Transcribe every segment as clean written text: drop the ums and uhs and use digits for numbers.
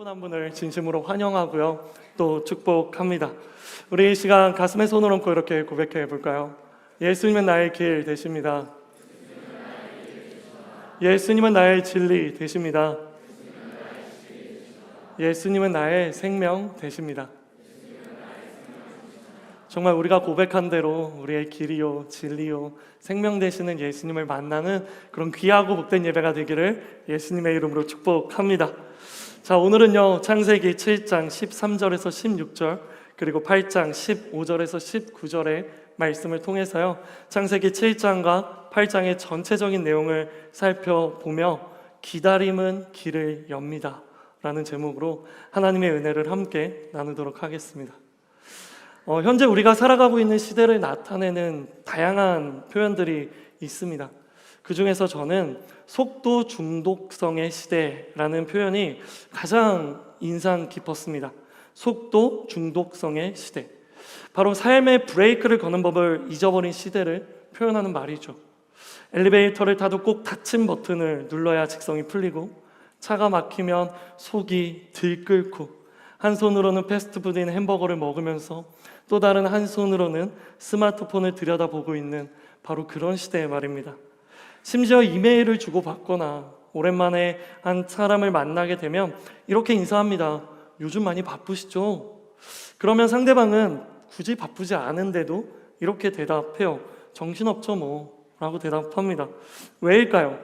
분 한 분을 진심으로 환영하고요. 또 축복합니다. 우리 이 시간 가슴에 손을 얹고 이렇게 고백해 볼까요? 예수님은 나의 길 되십니다. 예수님은 나의 진리 되십니다. 예수님은 나의 생명 되십니다. 정말 우리가 고백한 대로 우리의 길이요 진리요 생명 되시는 예수님을 만나는 그런 귀하고 복된 예배가 되기를 예수님의 이름으로 축복합니다. 자, 오늘은요 창세기 7장 13절에서 16절 그리고 8장 15절에서 19절의 말씀을 통해서요 창세기 7장과 8장의 전체적인 내용을 살펴보며 기다림은 길을 엽니다 라는 제목으로 하나님의 은혜를 함께 나누도록 하겠습니다. 현재 우리가 살아가고 있는 시대를 나타내는 다양한 표현들이 있습니다. 그 중에서 저는 속도 중독성의 시대라는 표현이 가장 인상 깊었습니다. 속도 중독성의 시대. 바로 삶의 브레이크를 거는 법을 잊어버린 시대를 표현하는 말이죠. 엘리베이터를 타도 꼭 닫힌 버튼을 눌러야 직성이 풀리고, 차가 막히면 속이 들끓고, 한 손으로는 패스트푸드인 햄버거를 먹으면서 또 다른 한 손으로는 스마트폰을 들여다보고 있는 바로 그런 시대의 말입니다. 심지어 이메일을 주고받거나 오랜만에 한 사람을 만나게 되면 이렇게 인사합니다. 요즘 많이 바쁘시죠? 그러면 상대방은 굳이 바쁘지 않은데도 이렇게 대답해요. 정신없죠 뭐 라고 대답합니다. 왜일까요?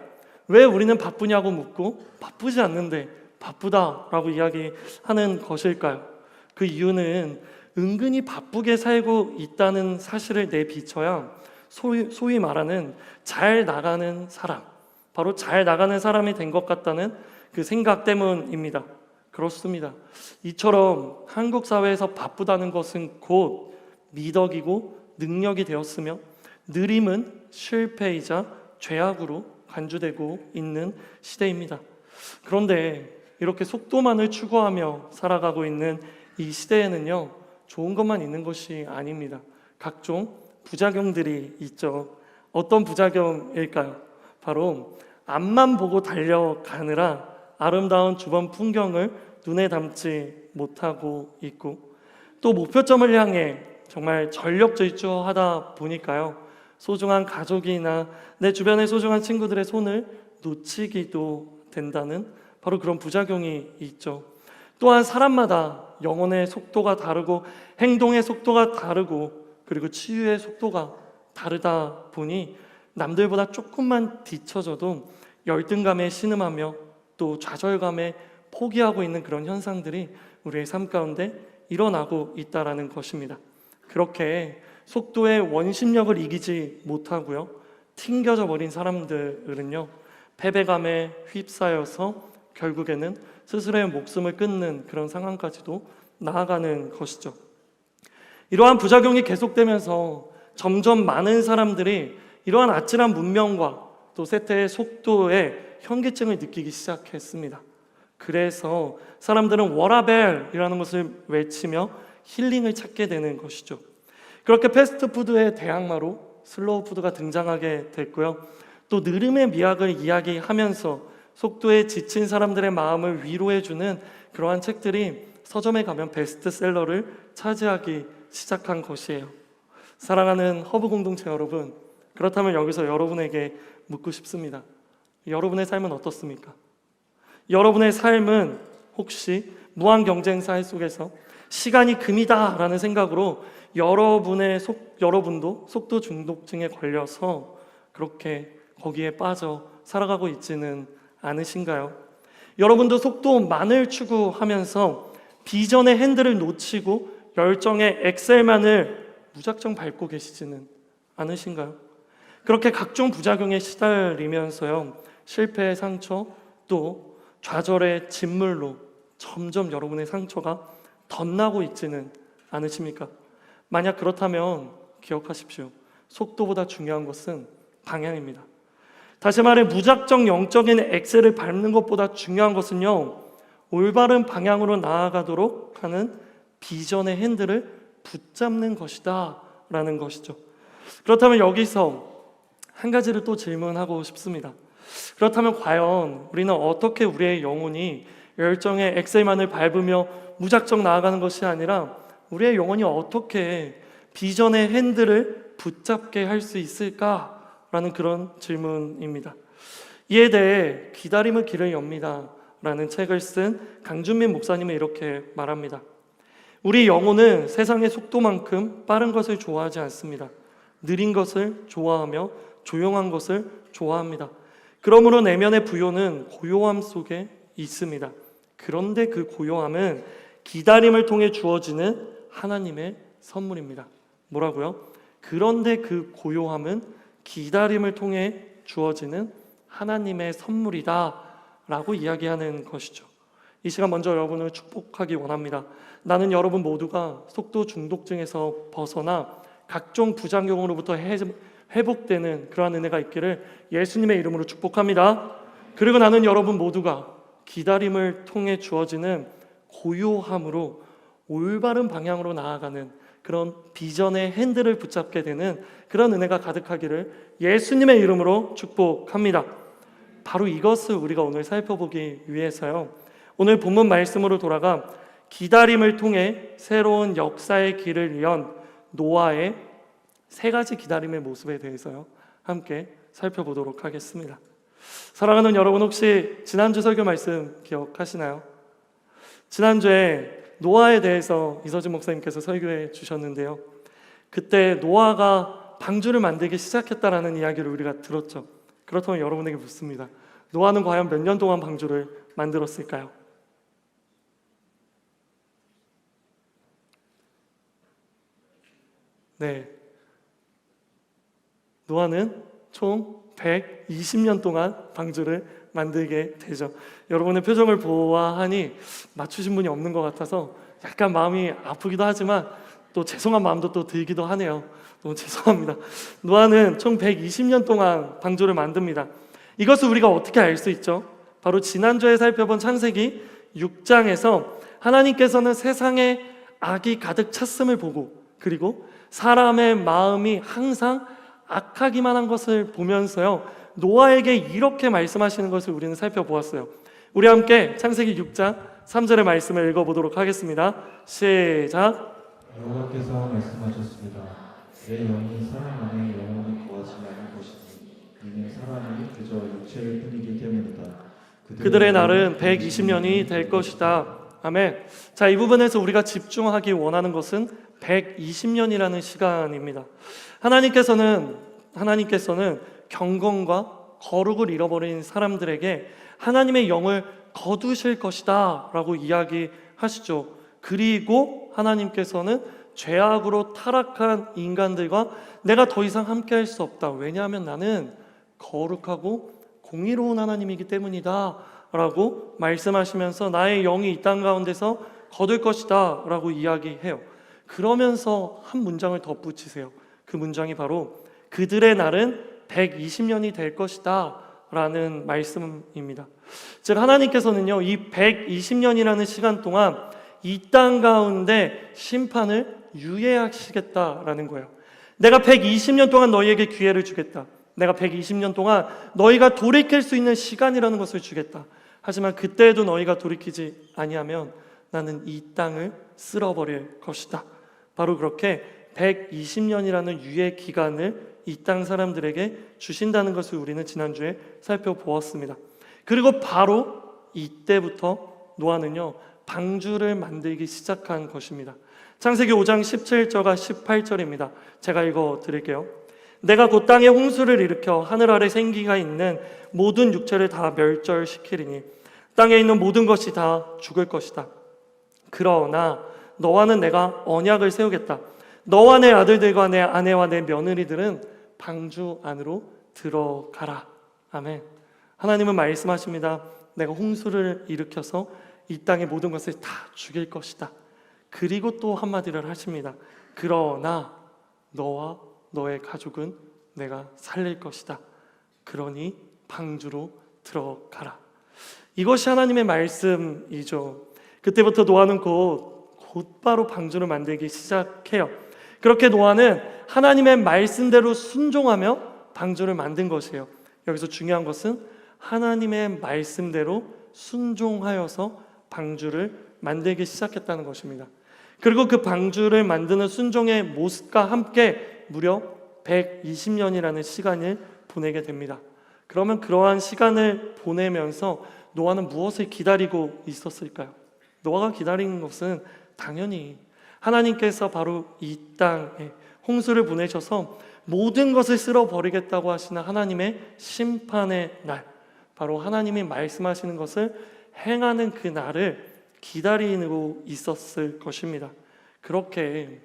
왜 우리는 바쁘냐고 묻고 바쁘지 않는데 바쁘다라고 이야기하는 것일까요? 그 이유는 은근히 바쁘게 살고 있다는 사실을 내비쳐야 소위 말하는 잘 나가는 사람, 바로 잘 나가는 사람이 된 것 같다는 그 생각 때문입니다. 그렇습니다. 이처럼 한국 사회에서 바쁘다는 것은 곧 미덕이고 능력이 되었으며 느림은 실패이자 죄악으로 간주되고 있는 시대입니다. 그런데 이렇게 속도만을 추구하며 살아가고 있는 이 시대에는요 좋은 것만 있는 것이 아닙니다. 각종 부작용들이 있죠. 어떤 부작용일까요? 바로 앞만 보고 달려가느라 아름다운 주변 풍경을 눈에 담지 못하고 있고, 또 목표점을 향해 정말 전력 질주하다 보니까요 소중한 가족이나 내 주변의 소중한 친구들의 손을 놓치기도 된다는 바로 그런 부작용이 있죠. 또한 사람마다 영혼의 속도가 다르고 행동의 속도가 다르고 그리고 치유의 속도가 다르다 보니 남들보다 조금만 뒤처져도 열등감에 신음하며 또 좌절감에 포기하고 있는 그런 현상들이 우리의 삶 가운데 일어나고 있다는 것입니다. 그렇게 속도의 원심력을 이기지 못하고요 튕겨져 버린 사람들은요 패배감에 휩싸여서 결국에는 스스로의 목숨을 끊는 그런 상황까지도 나아가는 것이죠. 이러한 부작용이 계속되면서 점점 많은 사람들이 이러한 아찔한 문명과 또 세태의 속도에 현기증을 느끼기 시작했습니다. 그래서 사람들은 워라벨이라는 것을 외치며 힐링을 찾게 되는 것이죠. 그렇게 패스트푸드의 대항마로 슬로우푸드가 등장하게 됐고요. 또 느림의 미학을 이야기하면서 속도에 지친 사람들의 마음을 위로해주는 그러한 책들이 서점에 가면 베스트셀러를 차지하기 시작한 것이에요. 사랑하는 허브 공동체 여러분, 그렇다면 여기서 여러분에게 묻고 싶습니다. 여러분의 삶은 어떻습니까? 여러분의 삶은 혹시 무한 경쟁 사회 속에서 시간이 금이다 라는 생각으로 여러분도 속도 중독증에 걸려서 그렇게 거기에 빠져 살아가고 있지는 않으신가요? 여러분도 속도만을 추구하면서 비전의 핸들을 놓치고 열정의 엑셀만을 무작정 밟고 계시지는 않으신가요? 그렇게 각종 부작용에 시달리면서요 실패의 상처 또 좌절의 진물로 점점 여러분의 상처가 덧나고 있지는 않으십니까? 만약 그렇다면 기억하십시오. 속도보다 중요한 것은 방향입니다. 다시 말해 무작정 영적인 엑셀을 밟는 것보다 중요한 것은요 올바른 방향으로 나아가도록 하는 비전의 핸들을 붙잡는 것이다 라는 것이죠. 그렇다면 여기서 한 가지를 또 질문하고 싶습니다. 그렇다면 과연 우리는 어떻게 우리의 영혼이 열정의 엑셀만을 밟으며 무작정 나아가는 것이 아니라 우리의 영혼이 어떻게 비전의 핸들을 붙잡게 할 수 있을까라는 그런 질문입니다. 이에 대해 기다림의 길을 엽니다 라는 책을 쓴 강준민 목사님은 이렇게 말합니다. 우리 영혼은 세상의 속도만큼 빠른 것을 좋아하지 않습니다. 느린 것을 좋아하며 조용한 것을 좋아합니다. 그러므로 내면의 부요는 고요함 속에 있습니다. 그런데 그 고요함은 기다림을 통해 주어지는 하나님의 선물입니다. 뭐라고요? 그런데 그 고요함은 기다림을 통해 주어지는 하나님의 선물이다 라고 이야기하는 것이죠. 이 시간 먼저 여러분을 축복하기 원합니다. 나는 여러분 모두가 속도 중독증에서 벗어나 각종 부작용으로부터 회복되는 그러한 은혜가 있기를 예수님의 이름으로 축복합니다. 그리고 나는 여러분 모두가 기다림을 통해 주어지는 고요함으로 올바른 방향으로 나아가는 그런 비전의 핸들을 붙잡게 되는 그런 은혜가 가득하기를 예수님의 이름으로 축복합니다. 바로 이것을 우리가 오늘 살펴보기 위해서요, 오늘 본문 말씀으로 돌아가 기다림을 통해 새로운 역사의 길을 연 노아의 세 가지 기다림의 모습에 대해서요 함께 살펴보도록 하겠습니다. 사랑하는 여러분, 혹시 지난주 설교 말씀 기억하시나요? 지난주에 노아에 대해서 이서진 목사님께서 설교해 주셨는데요, 그때 노아가 방주를 만들기 시작했다라는 이야기를 우리가 들었죠. 그렇다면 여러분에게 묻습니다. 노아는 과연 몇 년 동안 방주를 만들었을까요? 네, 노아는 총 120년 동안 방주를 만들게 되죠. 여러분의 표정을 보아하니 맞추신 분이 없는 것 같아서 약간 마음이 아프기도 하지만 또 죄송한 마음도 또 들기도 하네요. 너무 죄송합니다. 노아는 총 120년 동안 방주를 만듭니다. 이것을 우리가 어떻게 알 수 있죠? 바로 지난주에 살펴본 창세기 6장에서 하나님께서는 세상에 악이 가득 찼음을 보고, 그리고 사람의 마음이 항상 악하기만 한 것을 보면서요, 노아에게 이렇게 말씀하시는 것을 우리는 살펴보았어요. 우리 함께 창세기 6장 3절의 말씀을 읽어보도록 하겠습니다. 시작. 여호와께서 말씀하셨습니다. 내 영이 사람 안에 영원히 거하지 않을 것이니 이는 사람이 그저 육체를 뿐이기 때문이다. 그들의 날은 120년이 될 것이다. 아멘. 자, 이 부분에서 우리가 집중하기 원하는 것은 120년이라는 시간입니다. 하나님께서는 경건과 거룩을 잃어버린 사람들에게 하나님의 영을 거두실 것이다 라고 이야기하시죠. 그리고 하나님께서는 죄악으로 타락한 인간들과 내가 더 이상 함께 할 수 없다. 왜냐하면 나는 거룩하고 공의로운 하나님이기 때문이다 라고 말씀하시면서 나의 영이 이 땅 가운데서 거둘 것이다 라고 이야기해요. 그러면서 한 문장을 덧붙이세요. 그 문장이 바로 그들의 날은 120년이 될 것이다 라는 말씀입니다. 즉 하나님께서는요, 이 120년이라는 시간 동안 이 땅 가운데 심판을 유예하시겠다라는 거예요. 내가 120년 동안 너희에게 기회를 주겠다. 내가 120년 동안 너희가 돌이킬 수 있는 시간이라는 것을 주겠다. 하지만 그때에도 너희가 돌이키지 아니하면 나는 이 땅을 쓸어버릴 것이다. 바로 그렇게 120년이라는 유예 기간을 이 땅 사람들에게 주신다는 것을 우리는 지난주에 살펴보았습니다. 그리고 바로 이때부터 노아는요, 방주를 만들기 시작한 것입니다. 창세기 5장 17절과 18절입니다. 제가 읽어 드릴게요. 내가 곧 땅에 홍수를 일으켜 하늘 아래 생기가 있는 모든 육체를 다 멸절시키리니 땅에 있는 모든 것이 다 죽을 것이다. 그러나 너와는 내가 언약을 세우겠다. 너와 내 아들들과 내 아내와 내 며느리들은 방주 안으로 들어가라. 아멘. 하나님은 말씀하십니다. 내가 홍수를 일으켜서 이 땅의 모든 것을 다 죽일 것이다. 그리고 또 한마디를 하십니다. 그러나 너와 너의 가족은 내가 살릴 것이다. 그러니 방주로 들어가라. 이것이 하나님의 말씀이죠. 그때부터 노아는 곧바로 방주를 만들기 시작해요. 그렇게 노아는 하나님의 말씀대로 순종하며 방주를 만든 것이에요. 여기서 중요한 것은 하나님의 말씀대로 순종하여서 방주를 만들기 시작했다는 것입니다. 그리고 그 방주를 만드는 순종의 모습과 함께 무려 120년이라는 시간을 보내게 됩니다. 그러면 그러한 시간을 보내면서 노아는 무엇을 기다리고 있었을까요? 노아가 기다리는 것은 당연히 하나님께서 바로 이 땅에 홍수를 보내셔서 모든 것을 쓸어버리겠다고 하시는 하나님의 심판의 날, 바로 하나님이 말씀하시는 것을 행하는 그 날을 기다리고 있었을 것입니다. 그렇게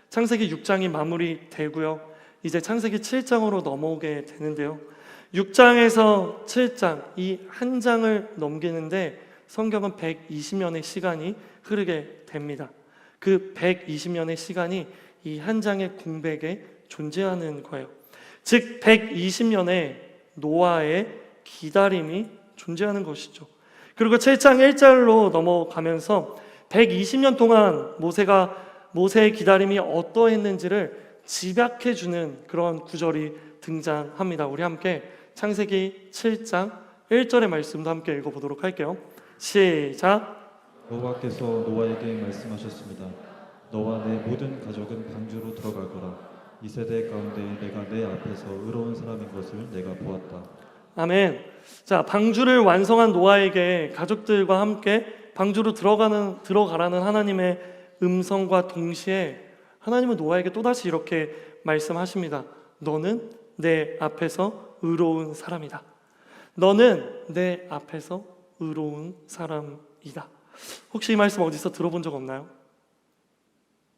창세기 6장이 마무리되고요. 이제 창세기 7장으로 넘어오게 되는데요. 6장에서 7장 이 한 장을 넘기는데 성경은 120년의 시간이 흐르게 됩니다. 그 120년의 시간이 이 한 장의 공백에 존재하는 거예요. 즉 120년의 노아의 기다림이 존재하는 것이죠. 그리고 7장 1절로 넘어가면서 120년 동안 모세의 기다림이 어떠했는지를 집약해주는 그런 구절이 등장합니다. 우리 함께 창세기 7장 1절의 말씀도 함께 읽어보도록 할게요. 시작. 여호와께서 노아에게 말씀하셨습니다. 너와 내 모든 가족은 방주로 들어갈 거라. 이 세대 가운데 내가 내 앞에서 의로운 사람인 것을 내가 보았다. 아멘. 자, 방주를 완성한 노아에게 가족들과 함께 방주로 들어가라는 하나님의 음성과 동시에 하나님은 노아에게 또다시 이렇게 말씀하십니다. 너는 내 앞에서 의로운 사람이다. 너는 내 앞에서 의로운 사람이다. 혹시 이 말씀 어디서 들어본 적 없나요?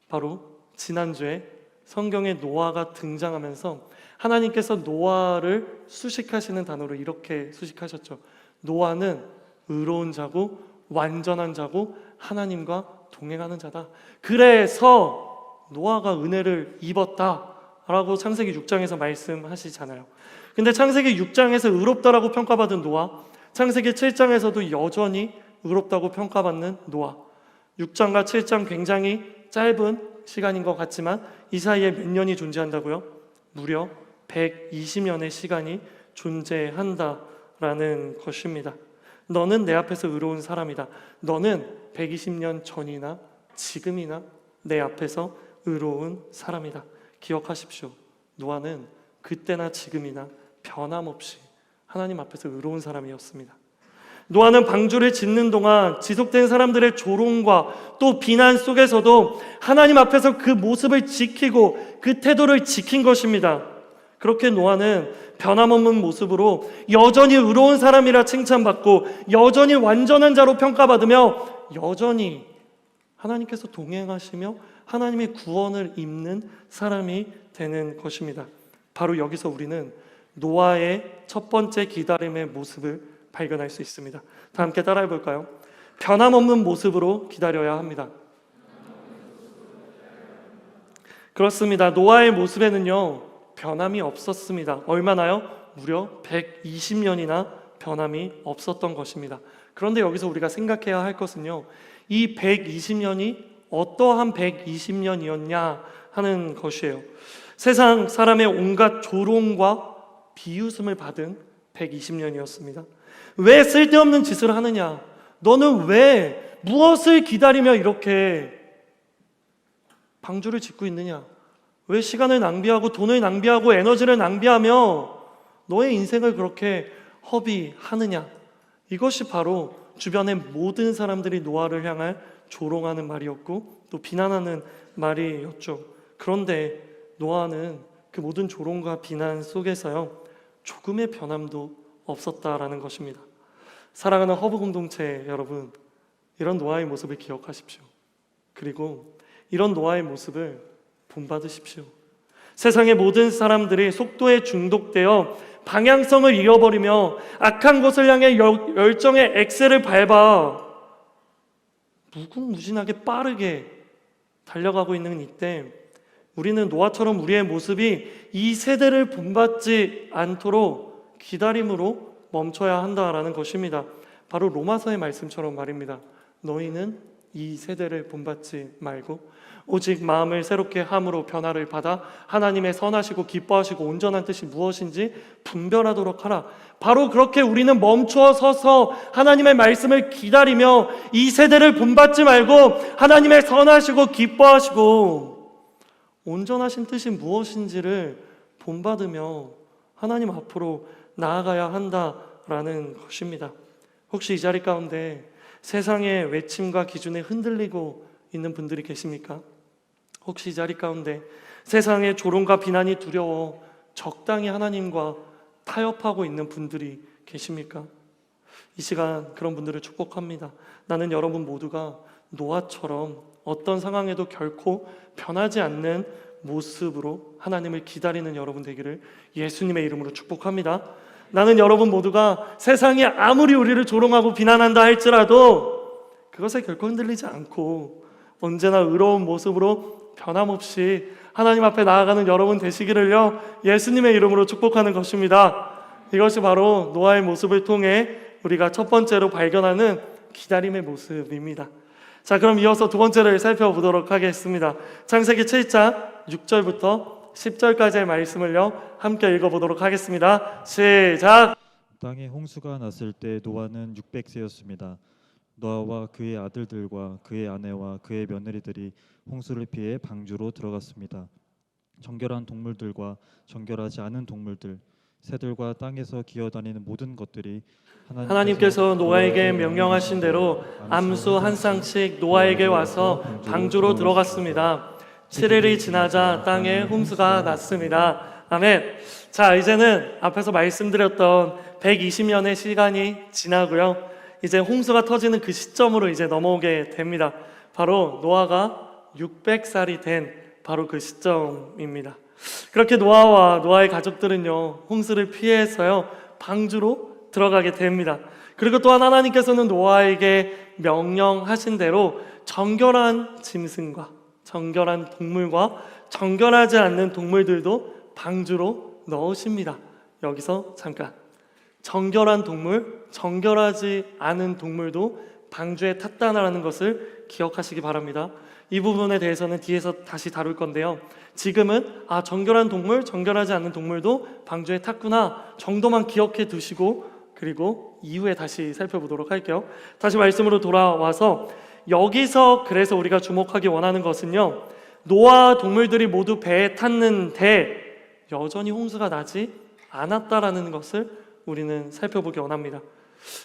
바로 지난주에 성경에 노아가 등장하면서 하나님께서 노아를 수식하시는 단어로 이렇게 수식하셨죠. 노아는 의로운 자고 완전한 자고 하나님과 동행하는 자다. 그래서 노아가 은혜를 입었다라고 창세기 6장에서 말씀하시잖아요. 근데 창세기 6장에서 의롭다라고 평가받은 노아, 창세기 7장에서도 여전히 의롭다고 평가받는 노아. 6장과 7장 굉장히 짧은 시간인 것 같지만 이 사이에 몇 년이 존재한다고요? 무려 120년의 시간이 존재한다라는 것입니다. 너는 내 앞에서 의로운 사람이다. 너는 120년 전이나 지금이나 내 앞에서 의로운 사람이다. 기억하십시오. 노아는 그때나 지금이나 변함없이 하나님 앞에서 의로운 사람이었습니다. 노아는 방주를 짓는 동안 지속된 사람들의 조롱과 또 비난 속에서도 하나님 앞에서 그 모습을 지키고 그 태도를 지킨 것입니다. 그렇게 노아는 변함없는 모습으로 여전히 의로운 사람이라 칭찬받고 여전히 완전한 자로 평가받으며 여전히 하나님께서 동행하시며 하나님의 구원을 입는 사람이 되는 것입니다. 바로 여기서 우리는 노아의 첫 번째 기다림의 모습을 발견할 수 있습니다. 다 함께 따라해 볼까요? 변함없는 모습으로 기다려야 합니다. 그렇습니다. 노아의 모습에는요 변함이 없었습니다. 얼마나요? 무려 120년이나 변함이 없었던 것입니다. 그런데 여기서 우리가 생각해야 할 것은요 이 120년이 어떠한 120년이었냐 하는 것이에요. 세상 사람의 온갖 조롱과 비웃음을 받은 120년이었습니다. 왜 쓸데없는 짓을 하느냐? 너는 왜 무엇을 기다리며 이렇게 방주를 짓고 있느냐? 왜 시간을 낭비하고 돈을 낭비하고 에너지를 낭비하며 너의 인생을 그렇게 허비하느냐? 이것이 바로 주변의 모든 사람들이 노아를 향해 조롱하는 말이었고 또 비난하는 말이었죠. 그런데 노아는 그 모든 조롱과 비난 속에서요 조금의 변함도 없었다라는 것입니다. 사랑하는 허브 공동체 여러분, 이런 노아의 모습을 기억하십시오. 그리고 이런 노아의 모습을 본받으십시오. 세상의 모든 사람들이 속도에 중독되어 방향성을 잃어버리며 악한 것을 향해 열정의 엑셀을 밟아 무궁무진하게 빠르게 달려가고 있는 이때 우리는 노아처럼 우리의 모습이 이 세대를 본받지 않도록 기다림으로 멈춰야 한다라는 것입니다. 바로 로마서의 말씀처럼 말입니다. 너희는 이 세대를 본받지 말고 오직 마음을 새롭게 함으로 변화를 받아 하나님의 선하시고 기뻐하시고 온전한 뜻이 무엇인지 분별하도록 하라. 바로 그렇게 우리는 멈추어 서서 하나님의 말씀을 기다리며 이 세대를 본받지 말고 하나님의 선하시고 기뻐하시고 온전하신 뜻이 무엇인지를 본받으며 하나님 앞으로 나아가야 한다라는 것입니다. 혹시 이 자리 가운데 세상의 외침과 기준에 흔들리고 있는 분들이 계십니까? 혹시 이 자리 가운데 세상의 조롱과 비난이 두려워 적당히 하나님과 타협하고 있는 분들이 계십니까? 이 시간 그런 분들을 축복합니다. 나는 여러분 모두가 노아처럼 어떤 상황에도 결코 변하지 않는 모습으로 하나님을 기다리는 여러분 되기를 예수님의 이름으로 축복합니다. 나는 여러분 모두가 세상이 아무리 우리를 조롱하고 비난한다 할지라도 그것에 결코 흔들리지 않고 언제나 의로운 모습으로 변함없이 하나님 앞에 나아가는 여러분 되시기를요 예수님의 이름으로 축복하는 것입니다. 이것이 바로 노아의 모습을 통해 우리가 첫 번째로 발견하는 기다림의 모습입니다. 자, 그럼 이어서 두 번째를 살펴보도록 하겠습니다. 창세기 7장 6절부터 10절까지의 말씀을요 함께 읽어보도록 하겠습니다. 시작! 땅에 홍수가 났을 때 노아는 600세였습니다. 노아와 그의 아들들과 그의 아내와 그의 며느리들이 홍수를 피해 방주로 들어갔습니다. 정결한 동물들과 정결하지 않은 동물들, 새들과 땅에서 기어다니는 모든 것들이 하나님께서 노아에게 명령하신 대로 암수 한 쌍씩 노아에게 와서 방주로 들어갔습니다. 7일이 지나자 땅에 홍수가 났습니다. 아멘. 자, 이제는 앞에서 말씀드렸던 120년의 시간이 지나고요. 이제 홍수가 터지는 그 시점으로 이제 넘어오게 됩니다. 바로 노아가 600살이 된 바로 그 시점입니다. 그렇게 노아와 노아의 가족들은요 홍수를 피해서요 방주로 들어가게 됩니다. 그리고 또한 하나님께서는 노아에게 명령하신 대로 정결한 짐승과 정결한 동물과 정결하지 않는 동물들도 방주로 넣으십니다. 여기서 잠깐, 정결한 동물, 정결하지 않은 동물도 방주에 탔다라는 것을 기억하시기 바랍니다. 이 부분에 대해서는 뒤에서 다시 다룰 건데요. 지금은 정결한 동물, 정결하지 않는 동물도 방주에 탔구나 정도만 기억해 두시고, 그리고 이후에 다시 살펴보도록 할게요. 다시 말씀으로 돌아와서 여기서 그래서 우리가 주목하기 원하는 것은요, 노아와 동물들이 모두 배에 탔는데 여전히 홍수가 나지 않았다라는 것을 우리는 살펴보기 원합니다.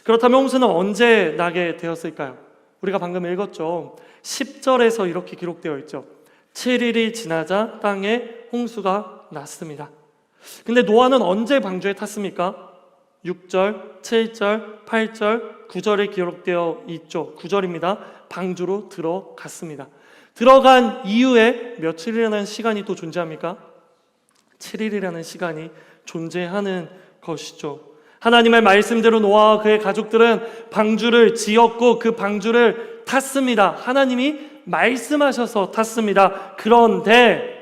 그렇다면 홍수는 언제 나게 되었을까요? 우리가 방금 읽었죠. 10절에서 이렇게 기록되어 있죠. 7일이 지나자 땅에 홍수가 났습니다. 근데 노아는 언제 방주에 탔습니까? 6절, 7절, 8절, 9절에 기록되어 있죠. 9절입니다. 방주로 들어갔습니다. 들어간 이후에 며칠이라는 시간이 또 존재합니까? 7일이라는 시간이 존재하는 것이죠. 하나님의 말씀대로 노아와 그의 가족들은 방주를 지었고 그 방주를 탔습니다. 하나님이 말씀하셔서 탔습니다. 그런데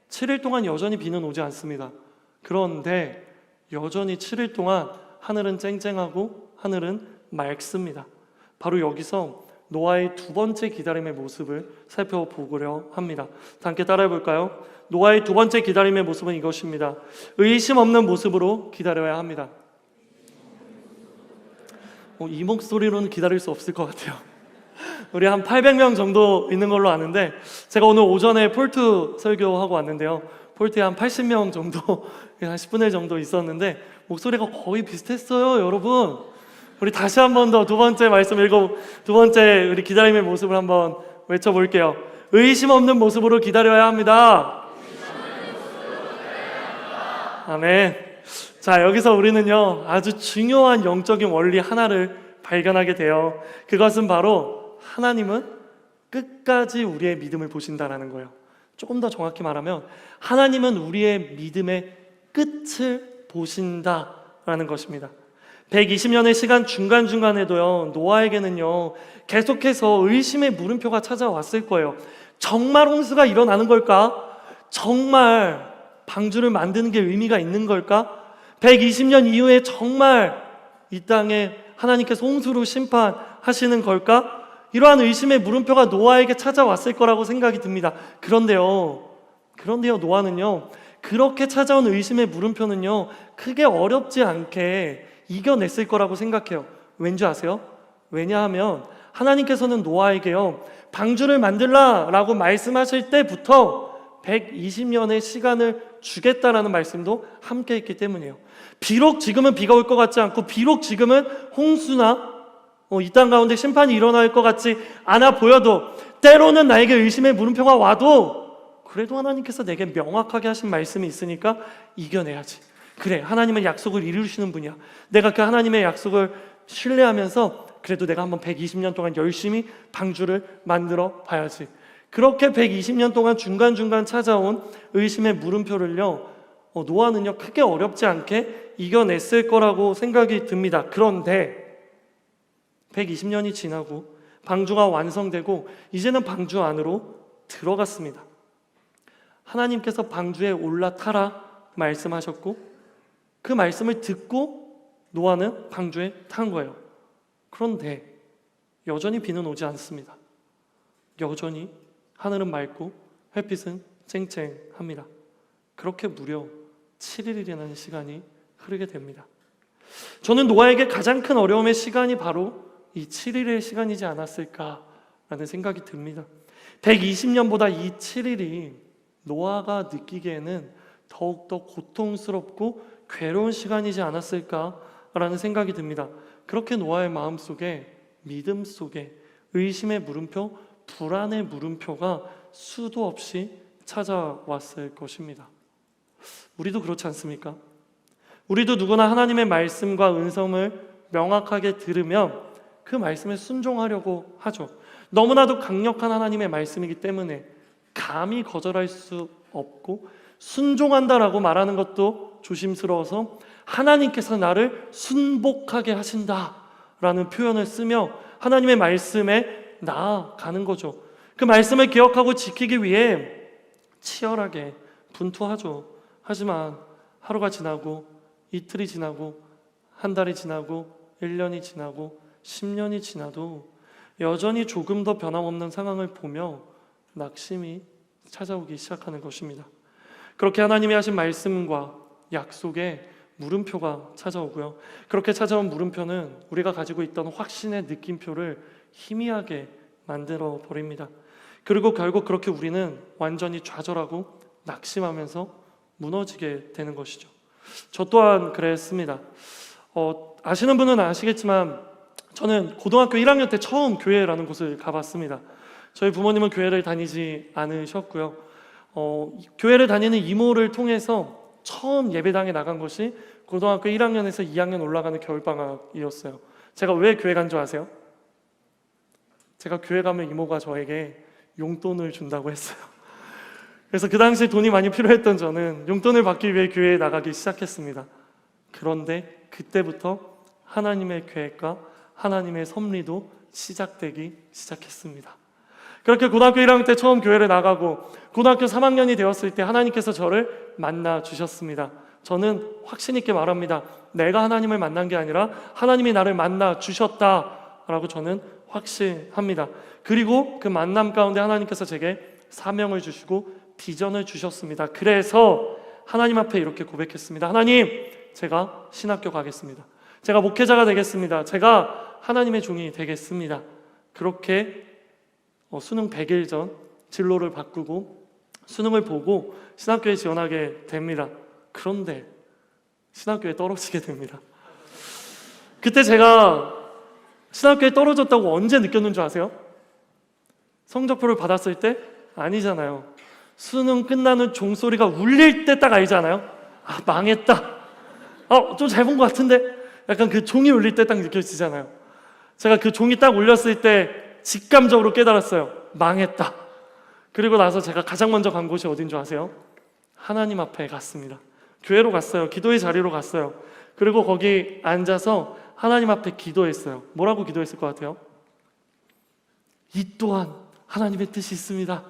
7일 동안 여전히 비는 오지 않습니다. 그런데 여전히 7일 동안 하늘은 쨍쨍하고 하늘은 맑습니다. 바로 여기서 노아의 두 번째 기다림의 모습을 살펴보려 합니다. 함께 따라해 볼까요? 노아의 두 번째 기다림의 모습은 이것입니다. 의심 없는 모습으로 기다려야 합니다. 이 목소리로는 기다릴 수 없을 것 같아요. 우리 한 800명 정도 있는 걸로 아는데, 제가 오늘 오전에 폴트 설교하고 왔는데요, 폴트에 한 80명 정도, 한 10분의 1 정도 있었는데 목소리가 거의 비슷했어요. 여러분, 우리 다시 한 번 더 두 번째 말씀 두 번째 우리 기다림의 모습을 한번 외쳐볼게요. 의심 없는 모습으로 기다려야 합니다. 아멘. 자, 여기서 우리는요 아주 중요한 영적인 원리 하나를 발견하게 돼요. 그것은 바로 하나님은 끝까지 우리의 믿음을 보신다라는 거예요. 조금 더 정확히 말하면 하나님은 우리의 믿음의 끝을 보신다라는 것입니다. 120년의 시간 중간중간에도요 노아에게는요 계속해서 의심의 물음표가 찾아왔을 거예요. 정말 홍수가 일어나는 걸까? 정말 방주를 만드는 게 의미가 있는 걸까? 120년 이후에 정말 이 땅에 하나님께서 홍수로 심판하시는 걸까? 이러한 의심의 물음표가 노아에게 찾아왔을 거라고 생각이 듭니다. 그런데요, 노아는요, 그렇게 찾아온 의심의 물음표는요, 크게 어렵지 않게 이겨냈을 거라고 생각해요. 왠지 아세요? 왜냐하면 하나님께서는 노아에게요, 방주를 만들라 라고 말씀하실 때부터 120년의 시간을 주겠다라는 말씀도 함께 했기 때문이에요. 비록 지금은 비가 올 것 같지 않고, 비록 지금은 홍수나 이 땅 가운데 심판이 일어날 것 같지 않아 보여도, 때로는 나에게 의심의 물음표가 와도 그래도 하나님께서 내게 명확하게 하신 말씀이 있으니까 이겨내야지. 그래, 하나님은 약속을 이루시는 분이야. 내가 그 하나님의 약속을 신뢰하면서 그래도 내가 한번 120년 동안 열심히 방주를 만들어 봐야지. 그렇게 120년 동안 중간중간 찾아온 의심의 물음표를요, 노아는요, 크게 어렵지 않게 이겨냈을 거라고 생각이 듭니다. 그런데 120년이 지나고 방주가 완성되고 이제는 방주 안으로 들어갔습니다. 하나님께서 방주에 올라타라 말씀하셨고, 그 말씀을 듣고 노아는 방주에 탄 거예요. 그런데 여전히 비는 오지 않습니다. 여전히 하늘은 맑고 햇빛은 쨍쨍합니다. 그렇게 무려 7일이라는 시간이 흐르게 됩니다. 저는 노아에게 가장 큰 어려움의 시간이 바로 이 7일의 시간이지 않았을까라는 생각이 듭니다. 120년보다 이 7일이 노아가 느끼기에는 더욱더 고통스럽고 괴로운 시간이지 않았을까라는 생각이 듭니다. 그렇게 노아의 마음속에, 믿음 속에 의심의 물음표, 불안의 물음표가 수도 없이 찾아왔을 것입니다. 우리도 그렇지 않습니까? 우리도 누구나 하나님의 말씀과 은성을 명확하게 들으면 그 말씀에 순종하려고 하죠. 너무나도 강력한 하나님의 말씀이기 때문에 감히 거절할 수 없고, 순종한다라고 말하는 것도 조심스러워서 하나님께서 나를 순복하게 하신다라는 표현을 쓰며 하나님의 말씀에 나아가는 거죠. 그 말씀을 기억하고 지키기 위해 치열하게 분투하죠. 하지만 하루가 지나고, 이틀이 지나고, 한 달이 지나고, 1년이 지나고, 10년이 지나도 여전히 조금 더 변함없는 상황을 보며 낙심이 찾아오기 시작하는 것입니다. 그렇게 하나님이 하신 말씀과 약속에 물음표가 찾아오고요. 그렇게 찾아온 물음표는 우리가 가지고 있던 확신의 느낌표를 희미하게 만들어 버립니다. 그리고 결국 그렇게 우리는 완전히 좌절하고 낙심하면서 무너지게 되는 것이죠. 저 또한 그랬습니다. 아시는 분은 아시겠지만 저는 고등학교 1학년 때 처음 교회라는 곳을 가봤습니다. 저희 부모님은 교회를 다니지 않으셨고요. 교회를 다니는 이모를 통해서 처음 예배당에 나간 것이 고등학교 1학년에서 2학년 올라가는 겨울방학이었어요. 제가 왜 교회 간 줄 아세요? 제가 교회 가면 이모가 저에게 용돈을 준다고 했어요. 그래서 그 당시에 돈이 많이 필요했던 저는 용돈을 받기 위해 교회에 나가기 시작했습니다. 그런데 그때부터 하나님의 계획과 하나님의 섭리도 시작되기 시작했습니다. 그렇게 고등학교 1학년 때 처음 교회를 나가고 고등학교 3학년이 되었을 때 하나님께서 저를 만나 주셨습니다. 저는 확신 있게 말합니다. 내가 하나님을 만난 게 아니라 하나님이 나를 만나 주셨다라고 저는 확신합니다. 그리고 그 만남 가운데 하나님께서 제게 사명을 주시고 비전을 주셨습니다. 그래서 하나님 앞에 이렇게 고백했습니다. 하나님, 제가 신학교 가겠습니다. 제가 목회자가 되겠습니다. 제가 하나님의 종이 되겠습니다. 그렇게 수능 100일 전 진로를 바꾸고 수능을 보고 신학교에 지원하게 됩니다. 그런데 신학교에 떨어지게 됩니다. 그때 제가 신학교에 떨어졌다고 언제 느꼈는 줄 아세요? 성적표를 받았을 때? 아니잖아요. 수능 끝나는 종소리가 울릴 때 딱 알잖아요. 아, 망했다. 좀 잘 본 것 같은데? 약간 그 종이 울릴 때 딱 느껴지잖아요. 제가 그 종이 딱 울렸을 때 직감적으로 깨달았어요. 망했다. 그리고 나서 제가 가장 먼저 간 곳이 어딘 줄 아세요? 하나님 앞에 갔습니다. 교회로 갔어요. 기도의 자리로 갔어요. 그리고 거기 앉아서 하나님 앞에 기도했어요. 뭐라고 기도했을 것 같아요? 이 또한 하나님의 뜻이 있습니다.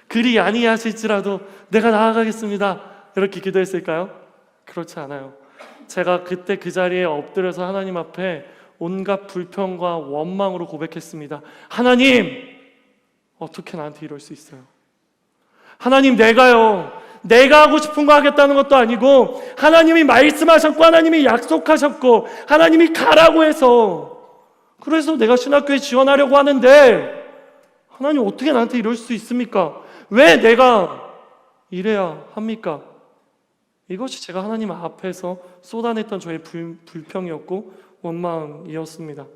그리 아니하실지라도 내가 나아가겠습니다. 이렇게 기도했을까요? 그렇지 않아요. 제가 그때 그 자리에 엎드려서 하나님 앞에 온갖 불평과 원망으로 고백했습니다. 하나님, 어떻게 나한테 이럴 수 있어요? 하나님, 내가 하고 싶은 거 하겠다는 것도 아니고 하나님이 말씀하셨고 하나님이 약속하셨고 하나님이 가라고 해서 그래서 내가 신학교에 지원하려고 하는데 하나님 어떻게 나한테 이럴 수 있습니까? 왜 내가 이래야 합니까? 이것이 제가 하나님 앞에서 쏟아냈던 저의 불평이었고 원망이었습니다.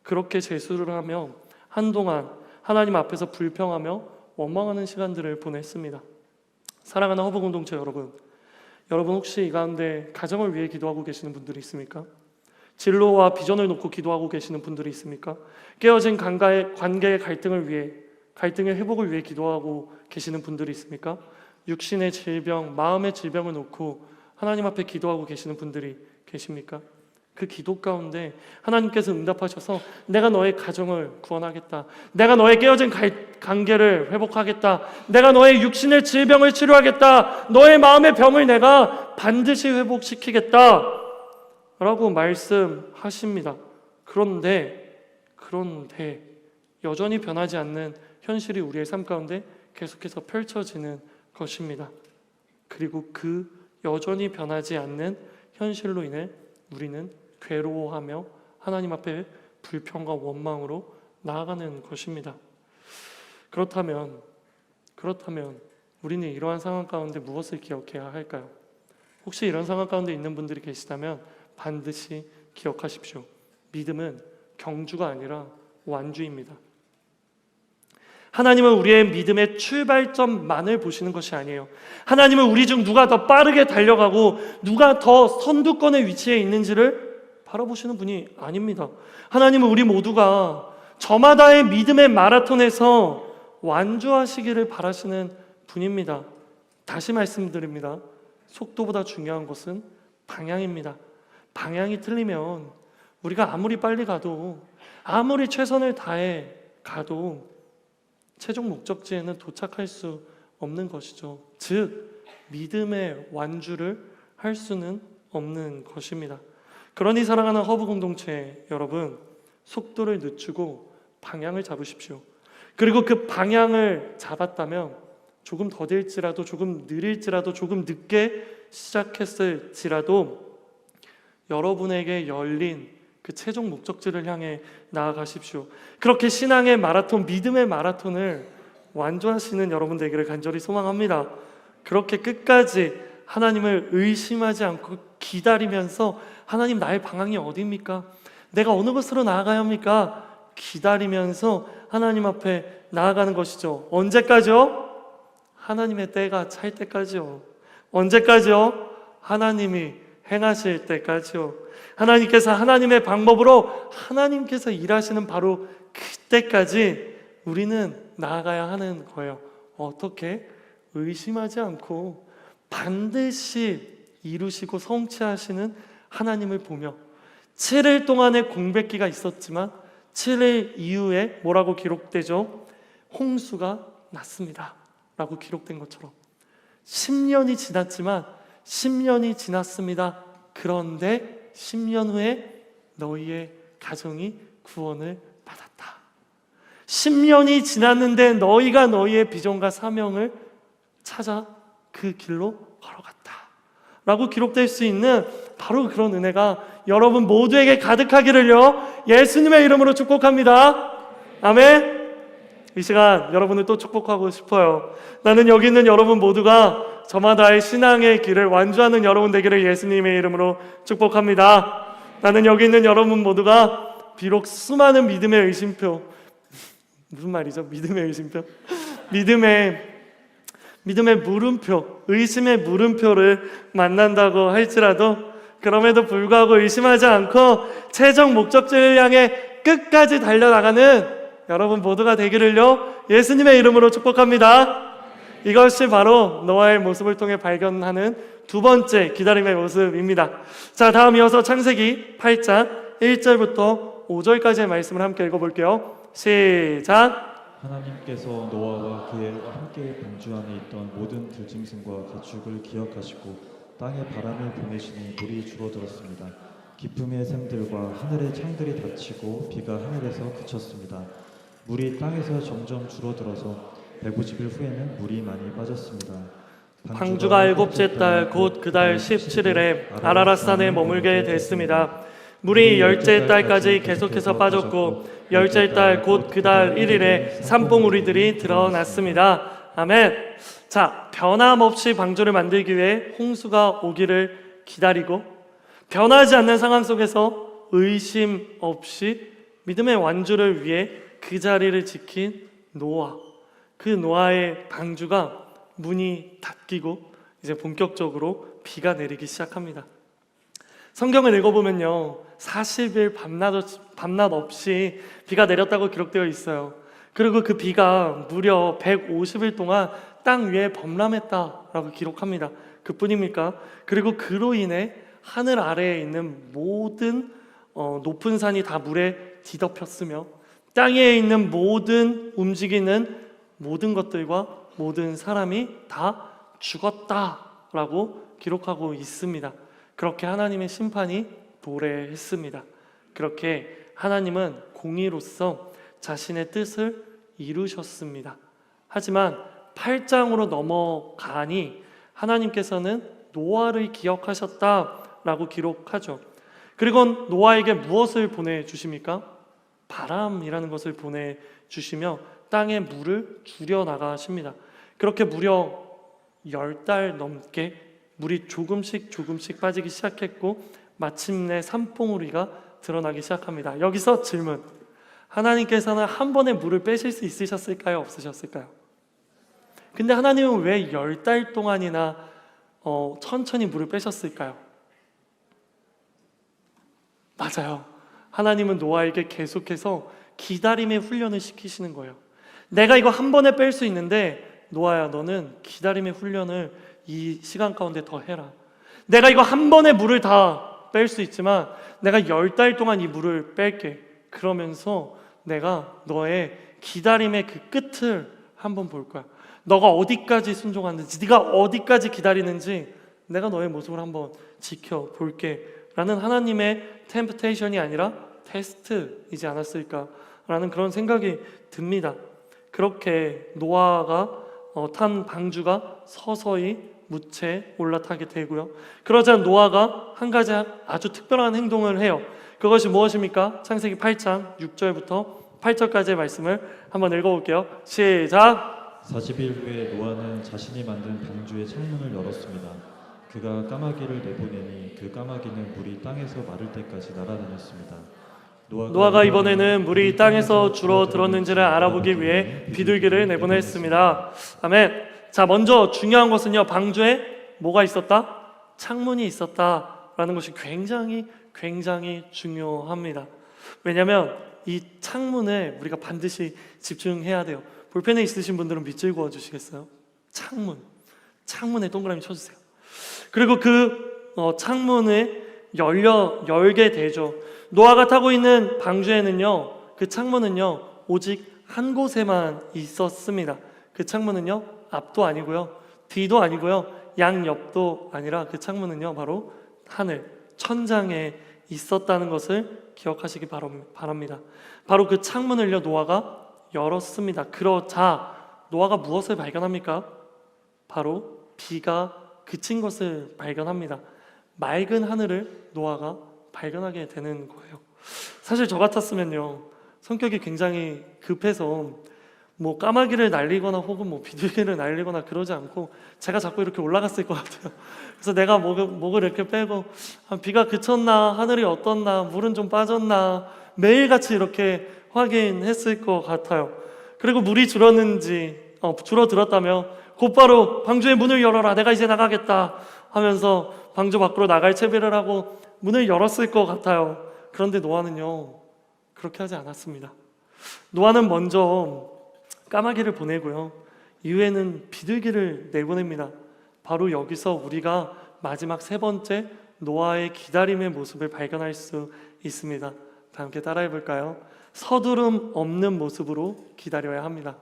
그렇게 재수를 하며 한동안 하나님 앞에서 불평하며 원망하는 시간들을 보냈습니다. 사랑하는 허브 공동체 여러분 혹시 이 가운데 가정을 위해 기도하고 계시는 분들이 있습니까? 진로와 비전을 놓고 기도하고 계시는 분들이 있습니까? 깨어진 관계의 갈등을 위해, 갈등의 회복을 위해 기도하고 계시는 분들이 있습니까? 육신의 질병, 마음의 질병을 놓고 하나님 앞에 기도하고 계시는 분들이 계십니까? 그 기도 가운데 하나님께서 응답하셔서 내가 너의 가정을 구원하겠다, 내가 너의 깨어진 관계를 회복하겠다, 내가 너의 육신의 질병을 치료하겠다, 너의 마음의 병을 내가 반드시 회복시키겠다 라고 말씀하십니다. 그런데 여전히 변하지 않는 현실이 우리의 삶 가운데 계속해서 펼쳐지는 것입니다. 그리고 그 여전히 변하지 않는 현실로 인해 우리는 괴로워하며 하나님 앞에 불평과 원망으로 나아가는 것입니다. 그렇다면 우리는 이러한 상황 가운데 무엇을 기억해야 할까요? 혹시 이런 상황 가운데 있는 분들이 계시다면 반드시 기억하십시오. 믿음은 경주가 아니라 완주입니다. 하나님은 우리의 믿음의 출발점만을 보시는 것이 아니에요. 하나님은 우리 중 누가 더 빠르게 달려가고 누가 더 선두권의 위치에 있는지를 바라보시는 분이 아닙니다. 하나님은 우리 모두가 저마다의 믿음의 마라톤에서 완주하시기를 바라시는 분입니다. 다시 말씀드립니다. 속도보다 중요한 것은 방향입니다. 방향이 틀리면 우리가 아무리 빨리 가도 아무리 최선을 다해 가도 최종 목적지에는 도착할 수 없는 것이죠. 즉 믿음의 완주를 할 수는 없는 것입니다. 그러니 사랑하는 허브 공동체 여러분, 속도를 늦추고 방향을 잡으십시오. 그리고 그 방향을 잡았다면 조금 더딜지라도, 조금 느릴지라도, 조금 늦게 시작했을지라도 여러분에게 열린 그 최종 목적지를 향해 나아가십시오. 그렇게 신앙의 마라톤, 믿음의 마라톤을 완주하시는 여러분 되기를 간절히 소망합니다. 그렇게 끝까지 하나님을 의심하지 않고 기다리면서 하나님, 나의 방향이 어디입니까? 내가 어느 곳으로 나아가야 합니까? 기다리면서 하나님 앞에 나아가는 것이죠. 언제까지요? 하나님의 때가 찰 때까지요. 언제까지요? 하나님이 행하실 때까지요. 하나님께서 하나님의 방법으로 하나님께서 일하시는 바로 그때까지 우리는 나아가야 하는 거예요. 어떻게? 의심하지 않고 반드시 이루시고 성취하시는 하나님을 보며 7일 동안의 공백기가 있었지만 7일 이후에 뭐라고 기록되죠? 홍수가 났습니다 라고 기록된 것처럼 10년이 지났지만 10년이 지났습니다. 그런데 10년 후에 너희의 가정이 구원을 받았다. 10년이 지났는데 너희가 너희의 비전과 사명을 찾아 그 길로 걸어갔다 라고 기록될 수 있는 바로 그런 은혜가 여러분 모두에게 가득하기를요 예수님의 이름으로 축복합니다. 아멘. 이 시간 여러분을 또 축복하고 싶어요. 나는 여기 있는 여러분 모두가 저마다의 신앙의 길을 완주하는 여러분 되기를 예수님의 이름으로 축복합니다. 나는 여기 있는 여러분 모두가 비록 수많은 믿음의 의심표, 무슨 말이죠? 믿음의 의심표? 믿음의 물음표, 의심의 물음표를 만난다고 할지라도 그럼에도 불구하고 의심하지 않고 최종 목적지를 향해 끝까지 달려나가는 여러분 모두가 되기를요 예수님의 이름으로 축복합니다. 이것이 바로 노아의 모습을 통해 발견하는 두 번째 기다림의 모습입니다. 자, 다음 이어서 창세기 8장 1절부터 5절까지의 말씀을 함께 읽어볼게요. 시작. 하나님께서 노아와 그의 함께 방주 안에 있던 모든 들짐승과 가축을 기억하시고 땅에 바람을 보내시니 물이 줄어들었습니다. 기쁨의 샘들과 하늘의 창들이 닫히고 비가 하늘에서 그쳤습니다. 물이 땅에서 점점 줄어들어서 150일 후에는 물이 많이 빠졌습니다. 방주가 일곱째 달 곧 그 달 17일에 아라랏산에 머물게 됐습니다. 물이 열째 달까지 계속해서 빠졌고 열째 달 곧 그 달 1일에 산봉우리들이 드러났습니다. 아멘. 자, 변함없이 방주를 만들기 위해 홍수가 오기를 기다리고 변하지 않는 상황 속에서 의심 없이 믿음의 완주를 위해 그 자리를 지킨 노아. 그 노아의 방주가 문이 닫히고 이제 본격적으로 비가 내리기 시작합니다. 성경을 읽어보면요, 40일 밤낮 없이 비가 내렸다고 기록되어 있어요. 그리고 그 비가 무려 150일 동안 땅 위에 범람했다라고 기록합니다. 그뿐입니까? 그리고 그로 인해 하늘 아래에 있는 모든 높은 산이 다 물에 뒤덮였으며 땅 위에 있는 모든 움직이는 모든 것들과 모든 사람이 다 죽었다라고 기록하고 있습니다. 그렇게 하나님의 심판이 도래했습니다. 그렇게 하나님은 공의로서 자신의 뜻을 이루셨습니다. 하지만 8장으로 넘어가니 하나님께서는 노아를 기억하셨다라고 기록하죠. 그리고 노아에게 무엇을 보내주십니까? 바람이라는 것을 보내주시며 땅에 물을 줄여 나가십니다. 그렇게 무려 10달 넘게 물이 조금씩 빠지기 시작했고 마침내 산봉우리가 드러나기 시작합니다. 여기서 질문. 하나님께서는 한 번에 물을 빼실 수 있으셨을까요? 없으셨을까요? 근데 하나님은 왜 10달 동안이나 천천히 물을 빼셨을까요? 맞아요. 하나님은 노아에게 계속해서 기다림의 훈련을 시키시는 거예요. 내가 이거 한 번에 뺄 수 있는데 노아야, 너는 기다림의 훈련을 이 시간 가운데 더 해라. 내가 이거 한 번에 물을 다 뺄 수 있지만 내가 10달 동안 이 물을 뺄게. 그러면서 내가 너의 기다림의 그 끝을 한번 볼 거야. 너가 어디까지 순종하는지, 네가 어디까지 기다리는지 내가 너의 모습을 한번 지켜볼게 라는 하나님의 템프테이션이 아니라 테스트이지 않았을까라는 그런 생각이 듭니다. 그렇게 노아가 탄 방주가 서서히 무채 올라타게 되고요. 그러자 노아가 한 가지 아주 특별한 행동을 해요. 그것이 무엇입니까? 창세기 8장 6절부터 8절까지의 말씀을 한번 읽어볼게요. 시작! 40일 후에 노아는 자신이 만든 방주의 창문을 열었습니다. 그가 까마귀를 내보내니 그 까마귀는 물이 땅에서 마를 때까지 날아다녔습니다. 노아가 이번에는 물이 땅에서 줄어들었는지를 알아보기 위해 비둘기를 내보냈습니다. 아멘. 자, 먼저 중요한 것은요, 방주에 뭐가 있었다? 창문이 있었다라는 것이 굉장히 중요합니다. 왜냐하면 이 창문에 우리가 반드시 집중해야 돼요. 볼펜에 있으신 분들은 밑줄 그어주시겠어요? 창문에 동그라미 쳐주세요. 그리고 그 창문을 열게 되죠. 노아가 타고 있는 방주에는요, 그 창문은요 오직 한 곳에만 있었습니다. 그 창문은요 앞도 아니고요, 뒤도 아니고요, 양옆도 아니라 그 창문은요 바로 하늘, 천장에 있었다는 것을 기억하시기 바랍니다. 바로 그 창문을요 노아가 열었습니다. 그러자 노아가 무엇을 발견합니까? 바로 비가 그친 것을 발견합니다. 맑은 하늘을 노아가 발견하게 되는 거예요. 사실 저 같았으면요, 성격이 굉장히 급해서 뭐 까마귀를 날리거나 혹은 뭐 비둘기를 날리거나 그러지 않고 제가 자꾸 이렇게 올라갔을 것 같아요. 그래서 내가 목을 이렇게 빼고 비가 그쳤나, 하늘이 어떻나, 물은 좀 빠졌나 매일같이 이렇게 확인했을 것 같아요. 그리고 물이 줄어들었다면 곧바로 방주의 문을 열어라, 내가 이제 나가겠다 하면서 방주 밖으로 나갈 채비를 하고 문을 열었을 것 같아요. 그런데 노아는요 그렇게 하지 않았습니다. 노아는 먼저 까마귀를 보내고요, 이후에는 비둘기를 내보냅니다. 바로 여기서 우리가 마지막 세 번째 노아의 기다림의 모습을 발견할 수 있습니다. 다 함께 따라해 볼까요? 서두름 없는 모습으로 기다려야 합니다.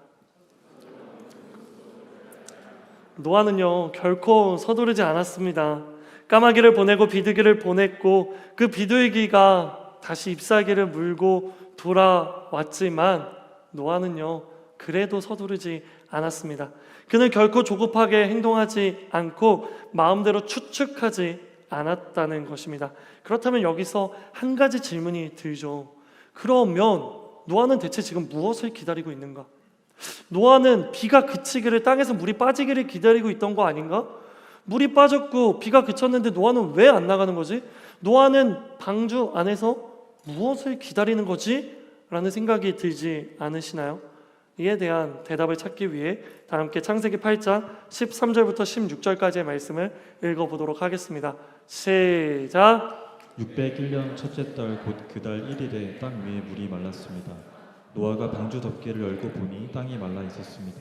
노아는요 결코 서두르지 않았습니다. 까마귀를 보내고 비둘기를 보냈고 그 비둘기가 다시 잎사귀를 물고 돌아왔지만 노아는요 그래도 서두르지 않았습니다. 그는 결코 조급하게 행동하지 않고 마음대로 추측하지 않았다는 것입니다. 그렇다면 여기서 한 가지 질문이 들죠. 그러면 노아는 대체 지금 무엇을 기다리고 있는가? 노아는 비가 그치기를, 땅에서 물이 빠지기를 기다리고 있던 거 아닌가? 물이 빠졌고 비가 그쳤는데 노아는 왜 안 나가는 거지? 노아는 방주 안에서 무엇을 기다리는 거지? 라는 생각이 들지 않으시나요? 이에 대한 대답을 찾기 위해 다 함께 창세기 8장 13절부터 16절까지의 말씀을 읽어보도록 하겠습니다. 시작! 601년 첫째 달 곧 그 달 1일에 땅 위에 물이 말랐습니다. 노아가 방주 덮개를 열고 보니 땅이 말라 있었습니다.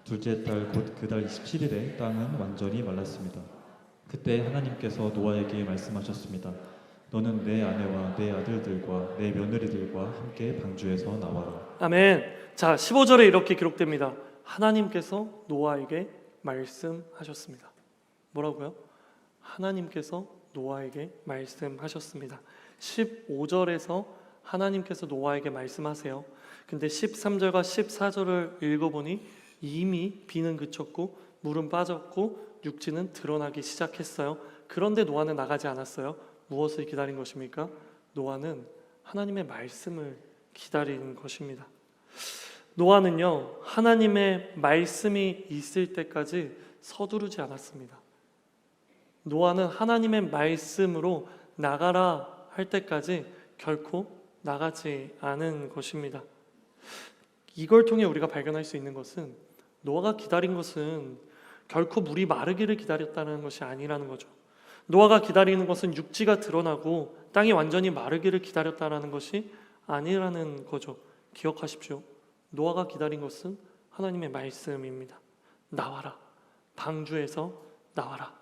둘째 달 곧 그 달 27일에 땅은 완전히 말랐습니다. 그때 하나님께서 노아에게 말씀하셨습니다. 너는 내 아내와 내 아들들과 내 며느리들과 함께 방주에서 나와라. 아멘. 자, 15절에 이렇게 기록됩니다. 하나님께서 노아에게 말씀하셨습니다. 뭐라고요? 하나님께서 노아에게 말씀하셨습니다. 15절에서 하나님께서 노아에게 말씀하세요. 근데 13절과 14절을 읽어보니 이미 비는 그쳤고 물은 빠졌고 육지는 드러나기 시작했어요. 그런데 노아는 나가지 않았어요. 무엇을 기다린 것입니까? 노아는 하나님의 말씀을 기다리는 것입니다. 노아는요 하나님의 말씀이 있을 때까지 서두르지 않았습니다. 노아는 하나님의 말씀으로 나가라 할 때까지 결코 나가지 않은 것입니다. 이걸 통해 우리가 발견할 수 있는 것은 노아가 기다린 것은 결코 물이 마르기를 기다렸다는 것이 아니라는 거죠. 노아가 기다리는 것은 육지가 드러나고 땅이 완전히 마르기를 기다렸다는 것이 아니라는 거죠. 기억하십시오. 노아가 기다린 것은 하나님의 말씀입니다. 나와라. 방주에서 나와라.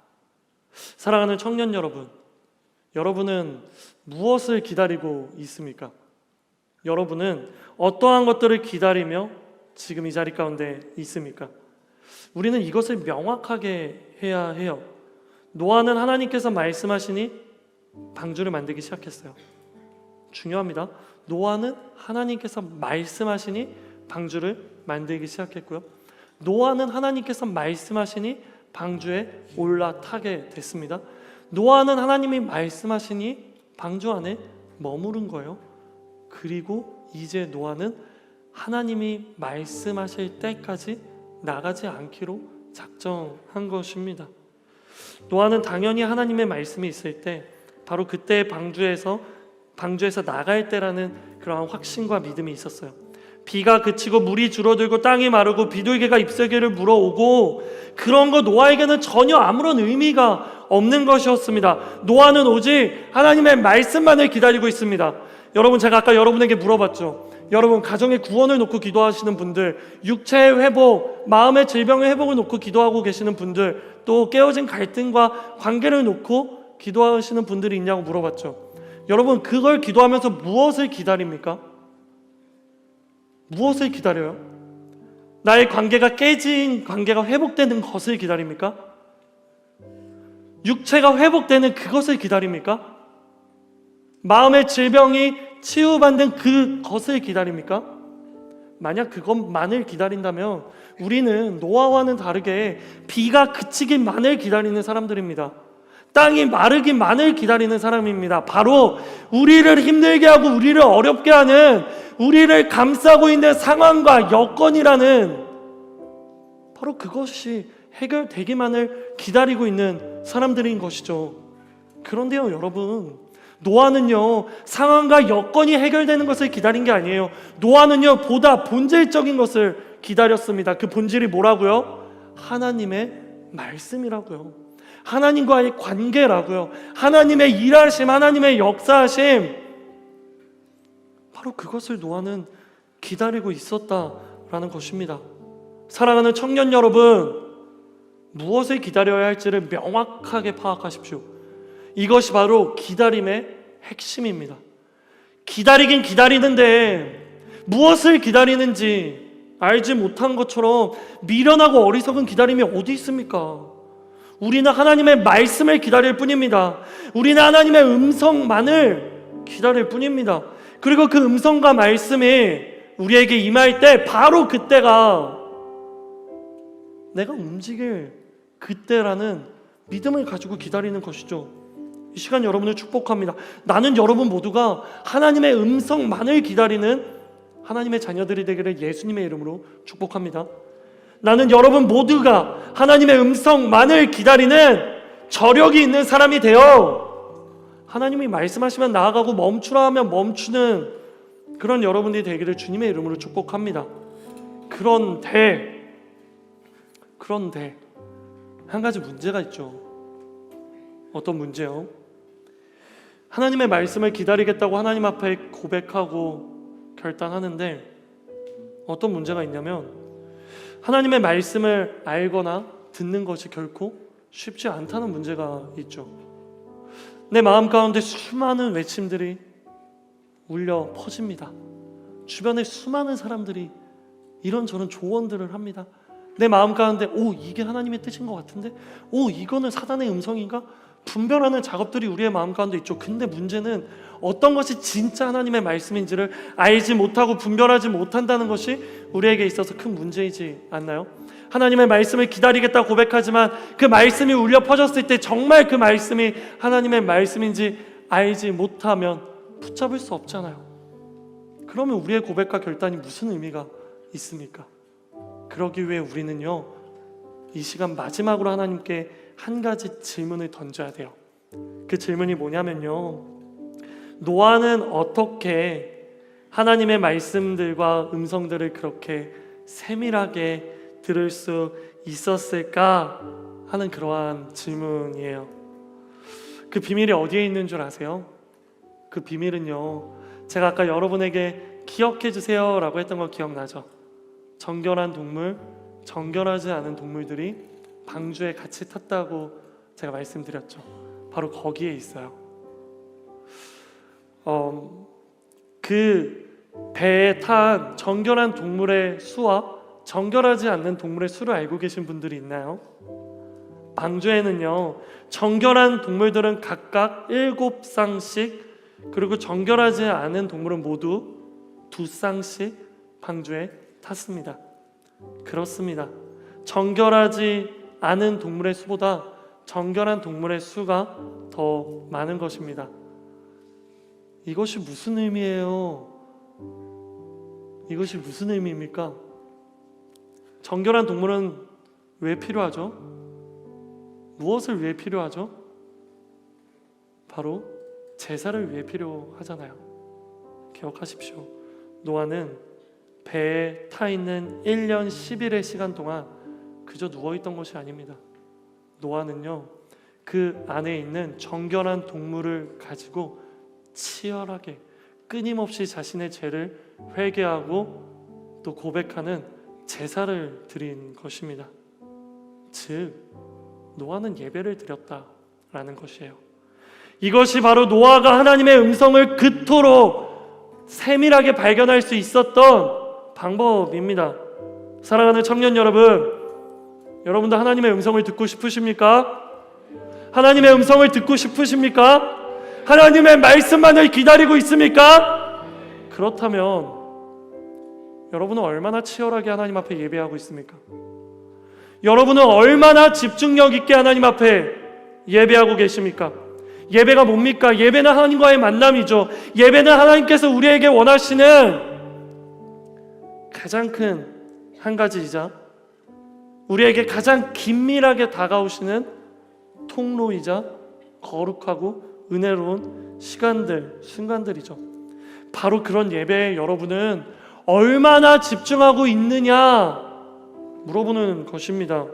사랑하는 청년 여러분, 여러분은 무엇을 기다리고 있습니까? 여러분은 어떠한 것들을 기다리며 지금 이 자리 가운데 있습니까? 우리는 이것을 명확하게 해야 해요. 노아는 하나님께서 말씀하시니 방주를 만들기 시작했어요. 중요합니다. 노아는 하나님께서 말씀하시니 방주를 만들기 시작했고요. 노아는 하나님께서 말씀하시니 방주에 올라타게 됐습니다. 노아는 하나님이 말씀하시니 방주 안에 머무른 거예요. 그리고 이제 노아는 하나님이 말씀하실 때까지 나가지 않기로 작정한 것입니다. 노아는 당연히 하나님의 말씀이 있을 때 바로 그때 방주에서 나갈 때라는 그러한 확신과 믿음이 있었어요. 비가 그치고 물이 줄어들고 땅이 마르고 비둘기가 잎사귀를 물어오고 그런 거 노아에게는 전혀 아무런 의미가 없는 것이었습니다. 노아는 오직 하나님의 말씀만을 기다리고 있습니다. 여러분, 제가 아까 여러분에게 물어봤죠. 여러분, 가정의 구원을 놓고 기도하시는 분들, 육체의 회복, 마음의 질병의 회복을 놓고 기도하고 계시는 분들, 또 깨어진 갈등과 관계를 놓고 기도하시는 분들이 있냐고 물어봤죠. 여러분, 그걸 기도하면서 무엇을 기다립니까? 무엇을 기다려요? 나의 관계가 깨진 관계가 회복되는 것을 기다립니까? 육체가 회복되는 그것을 기다립니까? 마음의 질병이 치유받는 그것을 기다립니까? 만약 그것만을 기다린다면 우리는 노아와는 다르게 비가 그치기만을 기다리는 사람들입니다. 땅이 마르기만을 기다리는 사람입니다. 바로 우리를 힘들게 하고 우리를 어렵게 하는, 우리를 감싸고 있는 상황과 여건이라는 바로 그것이 해결되기만을 기다리고 있는 사람들인 것이죠. 그런데요, 여러분, 노아는요 상황과 여건이 해결되는 것을 기다린 게 아니에요. 노아는요 보다 본질적인 것을 기다렸습니다. 그 본질이 뭐라고요? 하나님의 말씀이라고요. 하나님과의 관계라고요. 하나님의 일하심, 하나님의 역사하심, 바로 그것을 노아는 기다리고 있었다라는 것입니다. 사랑하는 청년 여러분, 무엇을 기다려야 할지를 명확하게 파악하십시오. 이것이 바로 기다림의 핵심입니다. 기다리긴 기다리는데 무엇을 기다리는지 알지 못한 것처럼 미련하고 어리석은 기다림이 어디 있습니까? 우리는 하나님의 말씀을 기다릴 뿐입니다. 우리는 하나님의 음성만을 기다릴 뿐입니다. 그리고 그 음성과 말씀이 우리에게 임할 때 바로 그때가 내가 움직일 그때라는 믿음을 가지고 기다리는 것이죠. 이 시간 여러분을 축복합니다. 나는 여러분 모두가 하나님의 음성만을 기다리는 하나님의 자녀들이 되기를 예수님의 이름으로 축복합니다. 나는 여러분 모두가 하나님의 음성만을 기다리는 저력이 있는 사람이 되어 하나님이 말씀하시면 나아가고 가멈추라 하면 멈추는 그런 여러분들이 되기를 주님의 이름으로 축복합니다. 그런데 한 가지 문제가 있죠. 어떤 문제요? 하나님의 말씀을 기다리겠다고 하나님 앞에 고백하고 결단하는데 어떤 문제가 있냐면 하나님의 말씀을 알거나 듣는 것이 결코 쉽지 않다는 문제가 있죠. 내 마음 가운데 수많은 외침들이 울려 퍼집니다. 주변에 수많은 사람들이 이런저런 조언들을 합니다. 내 마음 가운데 이게 하나님의 뜻인 것 같은데 이거는 사단의 음성인가? 분별하는 작업들이 우리의 마음 가운데 있죠. 근데 문제는 어떤 것이 진짜 하나님의 말씀인지를 알지 못하고 분별하지 못한다는 것이 우리에게 있어서 큰 문제이지 않나요? 하나님의 말씀을 기다리겠다고 고백하지만 그 말씀이 울려 퍼졌을 때 정말 그 말씀이 하나님의 말씀인지 알지 못하면 붙잡을 수 없잖아요. 그러면 우리의 고백과 결단이 무슨 의미가 있습니까? 그러기 위해 우리는요, 이 시간 마지막으로 하나님께 한 가지 질문을 던져야 돼요. 그 질문이 뭐냐면요, 노아는 어떻게 하나님의 말씀들과 음성들을 그렇게 세밀하게 들을 수 있었을까 하는 그러한 질문이에요. 그 비밀이 어디에 있는 줄 아세요? 그 비밀은요, 제가 아까 여러분에게 기억해 주세요 라고 했던 거 기억나죠? 정결한 동물, 정결하지 않은 동물들이 방주에 같이 탔다고 제가 말씀드렸죠. 바로 거기에 있어요. 그 배에 탄 정결한 동물의 수와 정결하지 않는 동물의 수를 알고 계신 분들이 있나요? 방주에는요, 정결한 동물들은 각각 7쌍씩, 그리고 정결하지 않은 동물은 모두 2쌍씩 방주에 탔습니다. 그렇습니다. 정결하지 않은 동물의 수보다 정결한 동물의 수가 더 많은 것입니다. 이것이 무슨 의미예요? 이것이 무슨 의미입니까? 정결한 동물은 왜 필요하죠? 무엇을 위해 필요하죠? 바로 제사를 위해 필요하잖아요. 기억하십시오. 노아는 배에 타 있는 1년 10일의 시간 동안 그저 누워있던 것이 아닙니다. 노아는요, 그 안에 있는 정결한 동물을 가지고 치열하게 끊임없이 자신의 죄를 회개하고 또 고백하는 제사를 드린 것입니다. 즉, 노아는 예배를 드렸다라는 것이에요. 이것이 바로 노아가 하나님의 음성을 그토록 세밀하게 발견할 수 있었던 방법입니다. 사랑하는 청년 여러분, 여러분도 하나님의 음성을 듣고 싶으십니까? 하나님의 음성을 듣고 싶으십니까? 하나님의 말씀만을 기다리고 있습니까? 그렇다면 여러분은 얼마나 치열하게 하나님 앞에 예배하고 있습니까? 여러분은 얼마나 집중력 있게 하나님 앞에 예배하고 계십니까? 예배가 뭡니까? 예배는 하나님과의 만남이죠. 예배는 하나님께서 우리에게 원하시는 가장 큰 한 가지이자 우리에게 가장 긴밀하게 다가오시는 통로이자 거룩하고 은혜로운 시간들, 순간들이죠. 바로 그런 예배에 여러분은 얼마나 집중하고 있느냐 물어보는 것입니다.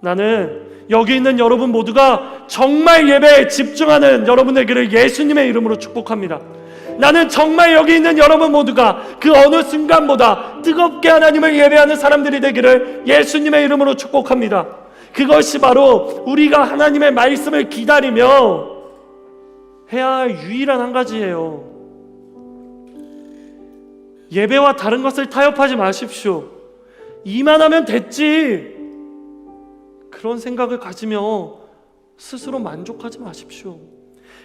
나는 여기 있는 여러분 모두가 정말 예배에 집중하는 여러분 되기를 예수님의 이름으로 축복합니다. 나는 정말 여기 있는 여러분 모두가 그 어느 순간보다 뜨겁게 하나님을 예배하는 사람들이 되기를 예수님의 이름으로 축복합니다. 그것이 바로 우리가 하나님의 말씀을 기다리며 해야 할 유일한 한 가지예요. 예배와 다른 것을 타협하지 마십시오. 이만하면 됐지. 그런 생각을 가지며 스스로 만족하지 마십시오.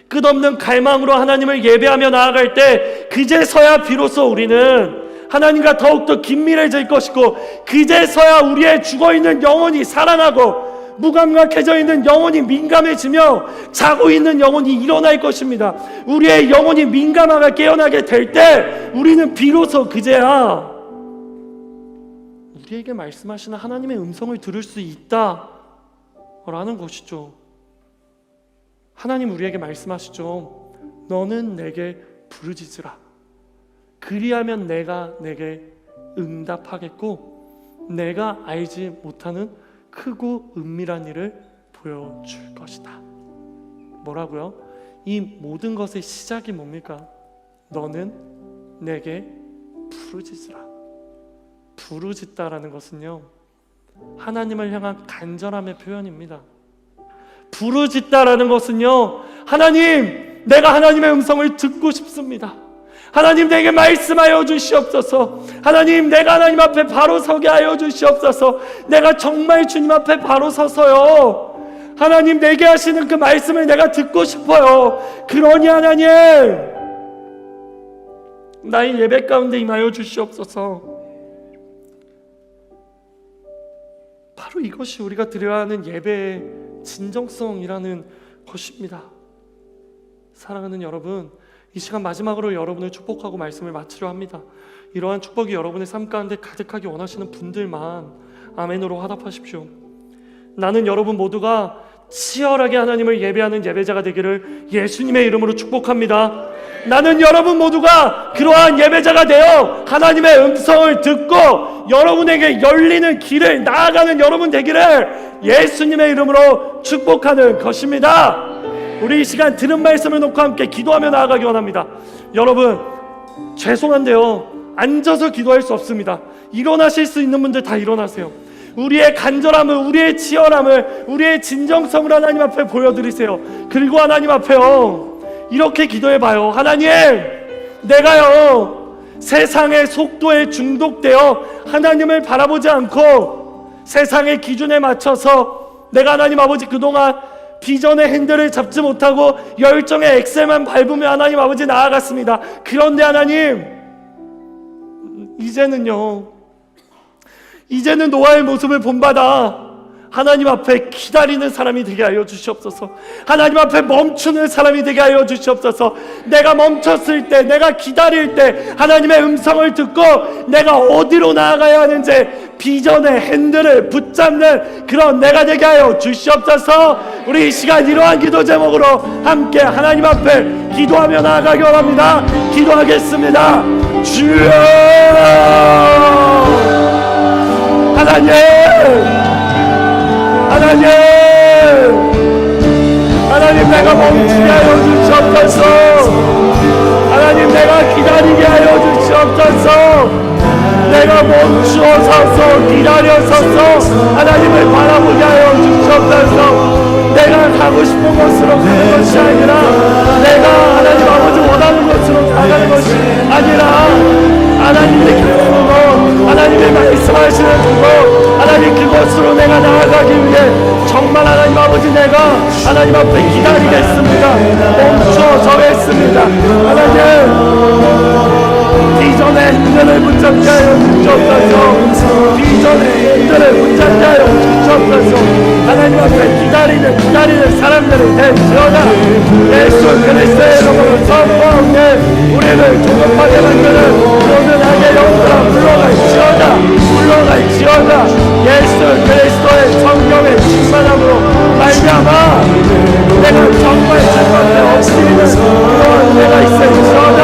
끝없는 갈망으로 하나님을 예배하며 나아갈 때 그제서야 비로소 우리는 하나님과 더욱더 긴밀해질 것이고, 그제서야 우리의 죽어있는 영혼이 살아나고 무감각해져 있는 영혼이 민감해지며 자고 있는 영혼이 일어날 것입니다. 우리의 영혼이 민감하게 깨어나게 될 때 우리는 비로소 그제야 우리에게 말씀하시는 하나님의 음성을 들을 수 있다라는 것이죠. 하나님 우리에게 말씀하시죠. 너는 내게 부르짖으라. 그리하면 내가 내게 응답하겠고 내가 알지 못하는 크고 은밀한 일을 보여줄 것이다. 뭐라고요? 이 모든 것의 시작이 뭡니까? 너는 내게 부르짖으라. 부르짖다라는 것은요, 하나님을 향한 간절함의 표현입니다. 부르짖다라는 것은요, 하나님, 내가 하나님의 음성을 듣고 싶습니다. 하나님, 내게 말씀하여 주시옵소서. 하나님, 내가 하나님 앞에 바로 서게 하여 주시옵소서. 내가 정말 주님 앞에 바로 서서요, 하나님 내게 하시는 그 말씀을 내가 듣고 싶어요. 그러니 하나님, 나의 예배 가운데 임하여 주시옵소서. 바로 이것이 우리가 드려야 하는 예배의 진정성이라는 것입니다. 사랑하는 여러분, 이 시간 마지막으로 여러분을 축복하고 말씀을 마치려 합니다. 이러한 축복이 여러분의 삶 가운데 가득하게 원하시는 분들만 아멘으로 화답하십시오. 나는 여러분 모두가 치열하게 하나님을 예배하는 예배자가 되기를 예수님의 이름으로 축복합니다. 나는 여러분 모두가 그러한 예배자가 되어 하나님의 음성을 듣고 여러분에게 열리는 길을 나아가는 여러분 되기를 예수님의 이름으로 축복하는 것입니다. 우리 이 시간 들은 말씀을 놓고 함께 기도하며 나아가기 원합니다. 여러분, 죄송한데요, 앉아서 기도할 수 없습니다. 일어나실 수 있는 분들 다 일어나세요. 우리의 간절함을, 우리의 치열함을, 우리의 진정성을 하나님 앞에 보여드리세요. 그리고 하나님 앞에요, 이렇게 기도해봐요. 하나님, 내가요 세상의 속도에 중독되어 하나님을 바라보지 않고 세상의 기준에 맞춰서 내가 하나님 아버지 그동안 비전의 핸들을 잡지 못하고 열정의 엑셀만 밟으며 하나님 아버지 나아갔습니다. 그런데 하나님, 이제는 노아의 모습을 본받아 하나님 앞에 기다리는 사람이 되게 하여 주시옵소서. 하나님 앞에 멈추는 사람이 되게 하여 주시옵소서. 내가 멈췄을 때, 내가 기다릴 때 하나님의 음성을 듣고 내가 어디로 나아가야 하는지 비전의 핸들을 붙잡는 그런 내가 되게 하여 주시옵소서. 우리 이 시간 이러한 기도 제목으로 함께 하나님 앞에 기도하며 나아가기 원합니다. 기도하겠습니다. 주여, 하나님, 하나님 내가 멈추게 하여 주시옵소서. 하나님 내가 기다리게 하여 주시옵소서. 내가 멈추어서서 기다려서서 하나님을 바라보게 하여 주시옵소서. 내가 가고 싶은 곳으로 가는 것이 아니라 내가 하나님 아버지 원하는 곳으로 나가는 것이 아니라 하나님의 기도하는 것, 하나님의 말씀하시는 그곳, 하나님 그곳으로 내가 나아가기 위해 정말 하나님 아버지 내가 하나님 앞에 기다리겠습니다. 멈춰 서겠습니다. 하나님, 비전의 핸들을 붙잡게 하여 주시옵소서. 비전의 핸들을 붙잡게 하여 주시옵소서. 하나님 앞에 기다리는 사람들이 되시오다. 예수 그리스도의 이름으로 선포하오니 우리를 조급하게 만드는 모든 악의 영들아 물러갈지어다. 예수 그리스도의 성령의 충만함으로 말미암아 내가 정말 자신한테 엎드리는 그런 내가 있을지어다.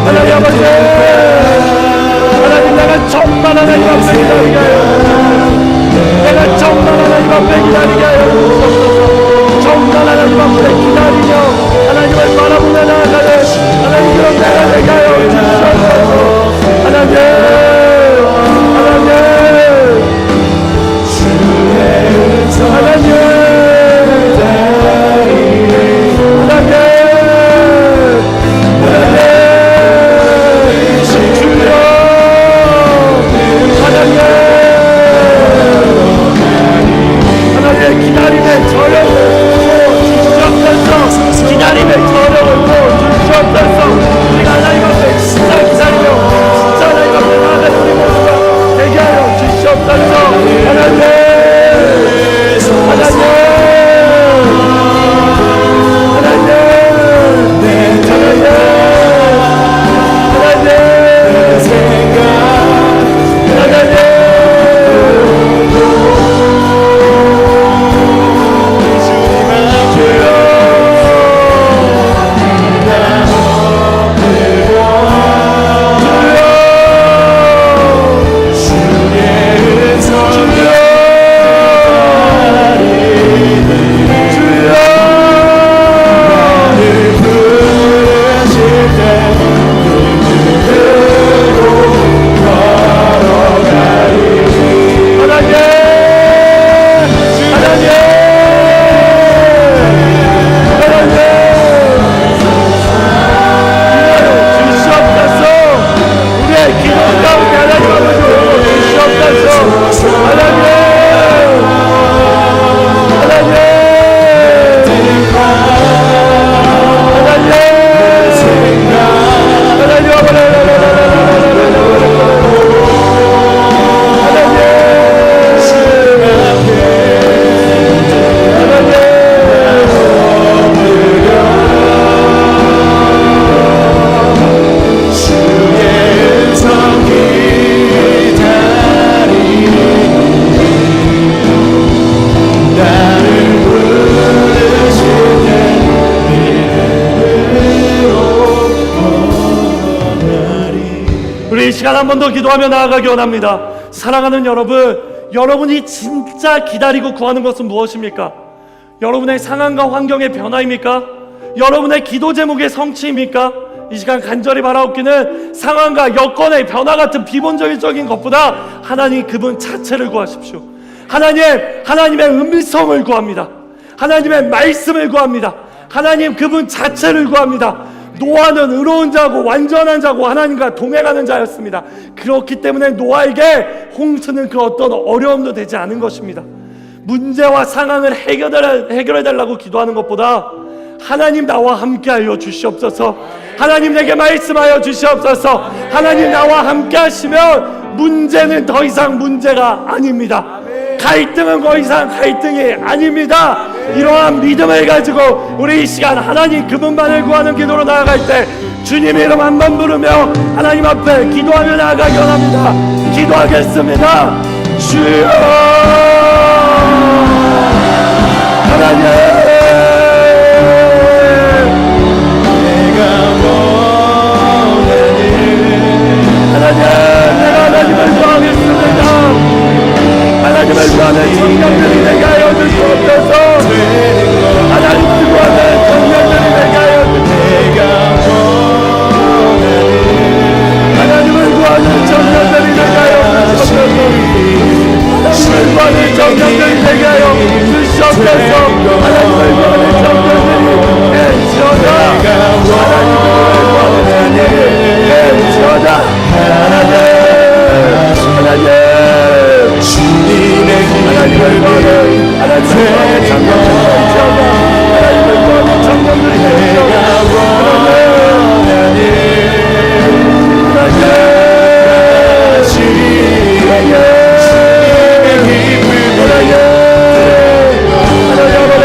하나님 아버지, 하나님 내가 정말 하나님 앞에 기다리게 하여, 내가 정말 하나님 앞에 기다리게 하여 주옵소서. 정말 하나님 앞에 기다리며 하나님을 바라보며 나아가는 하나님 그런 내가 되게 하여 주옵소서. 하나님 기다림의 저력을 주시옵소서. 기다림의 저력을 주시옵소서. 우리가 하나님 앞에 진짜 기다리며 진짜 하나님 앞에 나아가는 우리 모두가 되게 하여 주시옵소서. 하나님 우리 이 시간 한 번 더 기도하며 나아가기 원합니다. 사랑하는 여러분, 여러분이 진짜 기다리고 구하는 것은 무엇입니까? 여러분의 상황과 환경의 변화입니까? 여러분의 기도 제목의 성취입니까? 이 시간 간절히 바라옵기는 상황과 여건의 변화 같은 비본적인 것보다 하나님 그분 자체를 구하십시오. 하나님의 음성을 구합니다. 하나님의 말씀을 구합니다. 하나님 그분 자체를 구합니다. 노아는 의로운 자고 완전한 자고 하나님과 동행하는 자였습니다. 그렇기 때문에 노아에게 홍수는 그 어떤 어려움도 되지 않은 것입니다. 문제와 상황을 해결해 달라고 기도하는 것보다 하나님 나와 함께하여 주시옵소서. 하나님 내게 말씀하여 주시옵소서. 하나님 나와 함께 하시면 문제는 더 이상 문제가 아닙니다. 갈등은 더 이상 갈등이 아닙니다. 이러한 믿음을 가지고 우리 이 시간 하나님 그분만을 구하는 기도로 나아갈 때 주님 이름 한 번 부르며 하나님 앞에 기도하며 나아가기 원합니다. 기도하겠습니다. 주여 하나님, 내가 하나님을 구하겠습니다. 하나님을 구하는 청년들이 되게 하여 주시옵소서. 하나님을 구하는 청년들이 되게 하여 주시옵소서. 하나님을 구하는 청년들이 되게 하여 주시옵소서. 하나님을 구하는 청년들이 되게 하여 주시옵소서. 하나님을 구하는 청년들이 해지어다. 하나님을 구하는 청년들이 해지어다. 하나님 하나님을 구하는 하나님을 구하는 청년들이 하나님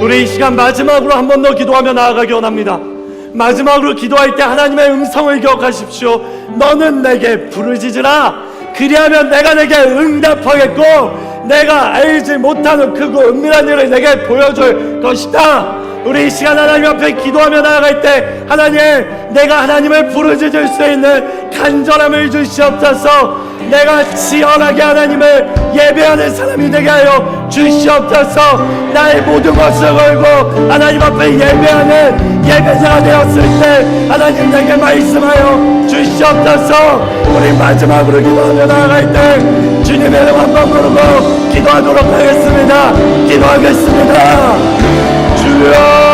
우리 이 시간 마지막으로 한 번 더 기도하며 나아가기 원합니다. 마지막으로 기도할 때 하나님의 음성을 기억하십시오. 너는 내게 부르짖으라. 그리하면 내가 내게 응답하겠고 내가 알지 못하는 크고 은밀한 일을 내게 보여줄 것이다. 우리 이 시간 하나님 앞에 기도하며 나아갈 때 하나님, 내가 하나님을 부르짖을 수 있는 간절함을 주시옵소서. 내가 치열하게 하나님을 예배하는 사람이 되게 하여 주시옵소서. 나의 모든 것을 걸고 하나님 앞에 예배하는 예배자가 되었을 때 하나님 내게 말씀하여 주시옵소서. 우리 마지막으로 기도하며 나아갈 때 주님의 이름 한번 부르고 기도하도록 하겠습니다. 기도하겠습니다. 주여,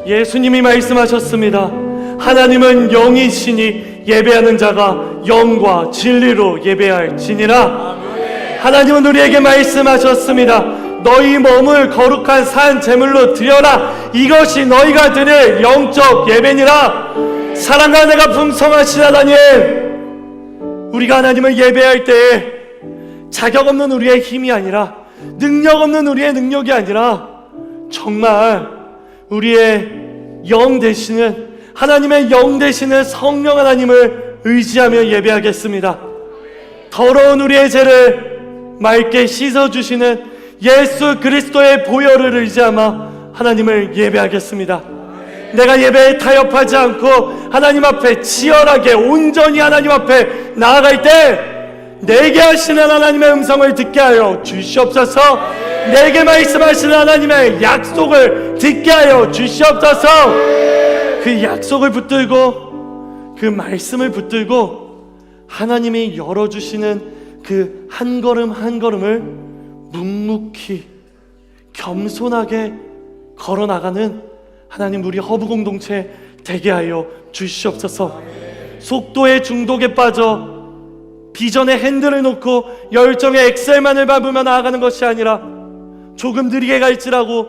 예수님이 말씀하셨습니다. 하나님은 영이시니 예배하는 자가 영과 진리로 예배할지니라. 하나님은 우리에게 말씀하셨습니다. 너희 몸을 거룩한 산 제물로 드려라. 이것이 너희가 드릴 영적 예배니라. 사랑과 내가 풍성하신 하나님, 우리가 하나님을 예배할 때에 자격 없는 우리의 힘이 아니라, 능력 없는 우리의 능력이 아니라 정말 우리의 영 되시는 하나님의 영 되시는 성령 하나님을 의지하며 예배하겠습니다. 더러운 우리의 죄를 맑게 씻어주시는 예수 그리스도의 보혈을 의지하며 하나님을 예배하겠습니다. 내가 예배에 타협하지 않고 하나님 앞에 치열하게 온전히 하나님 앞에 나아갈 때 내게 하시는 하나님의 음성을 듣게 하여 주시옵소서. 내게 말씀하시는 하나님의 약속을 듣게 하여 주시옵소서. 그 약속을 붙들고 그 말씀을 붙들고 하나님이 열어주시는 그 한 걸음 한 걸음을 묵묵히 겸손하게 걸어나가는 하나님 우리 허브 공동체 되게 하여 주시옵소서. 속도의 중독에 빠져 비전의 핸들을 놓고 열정의 엑셀만을 밟으며 나아가는 것이 아니라 조금 느리게 갈지라고,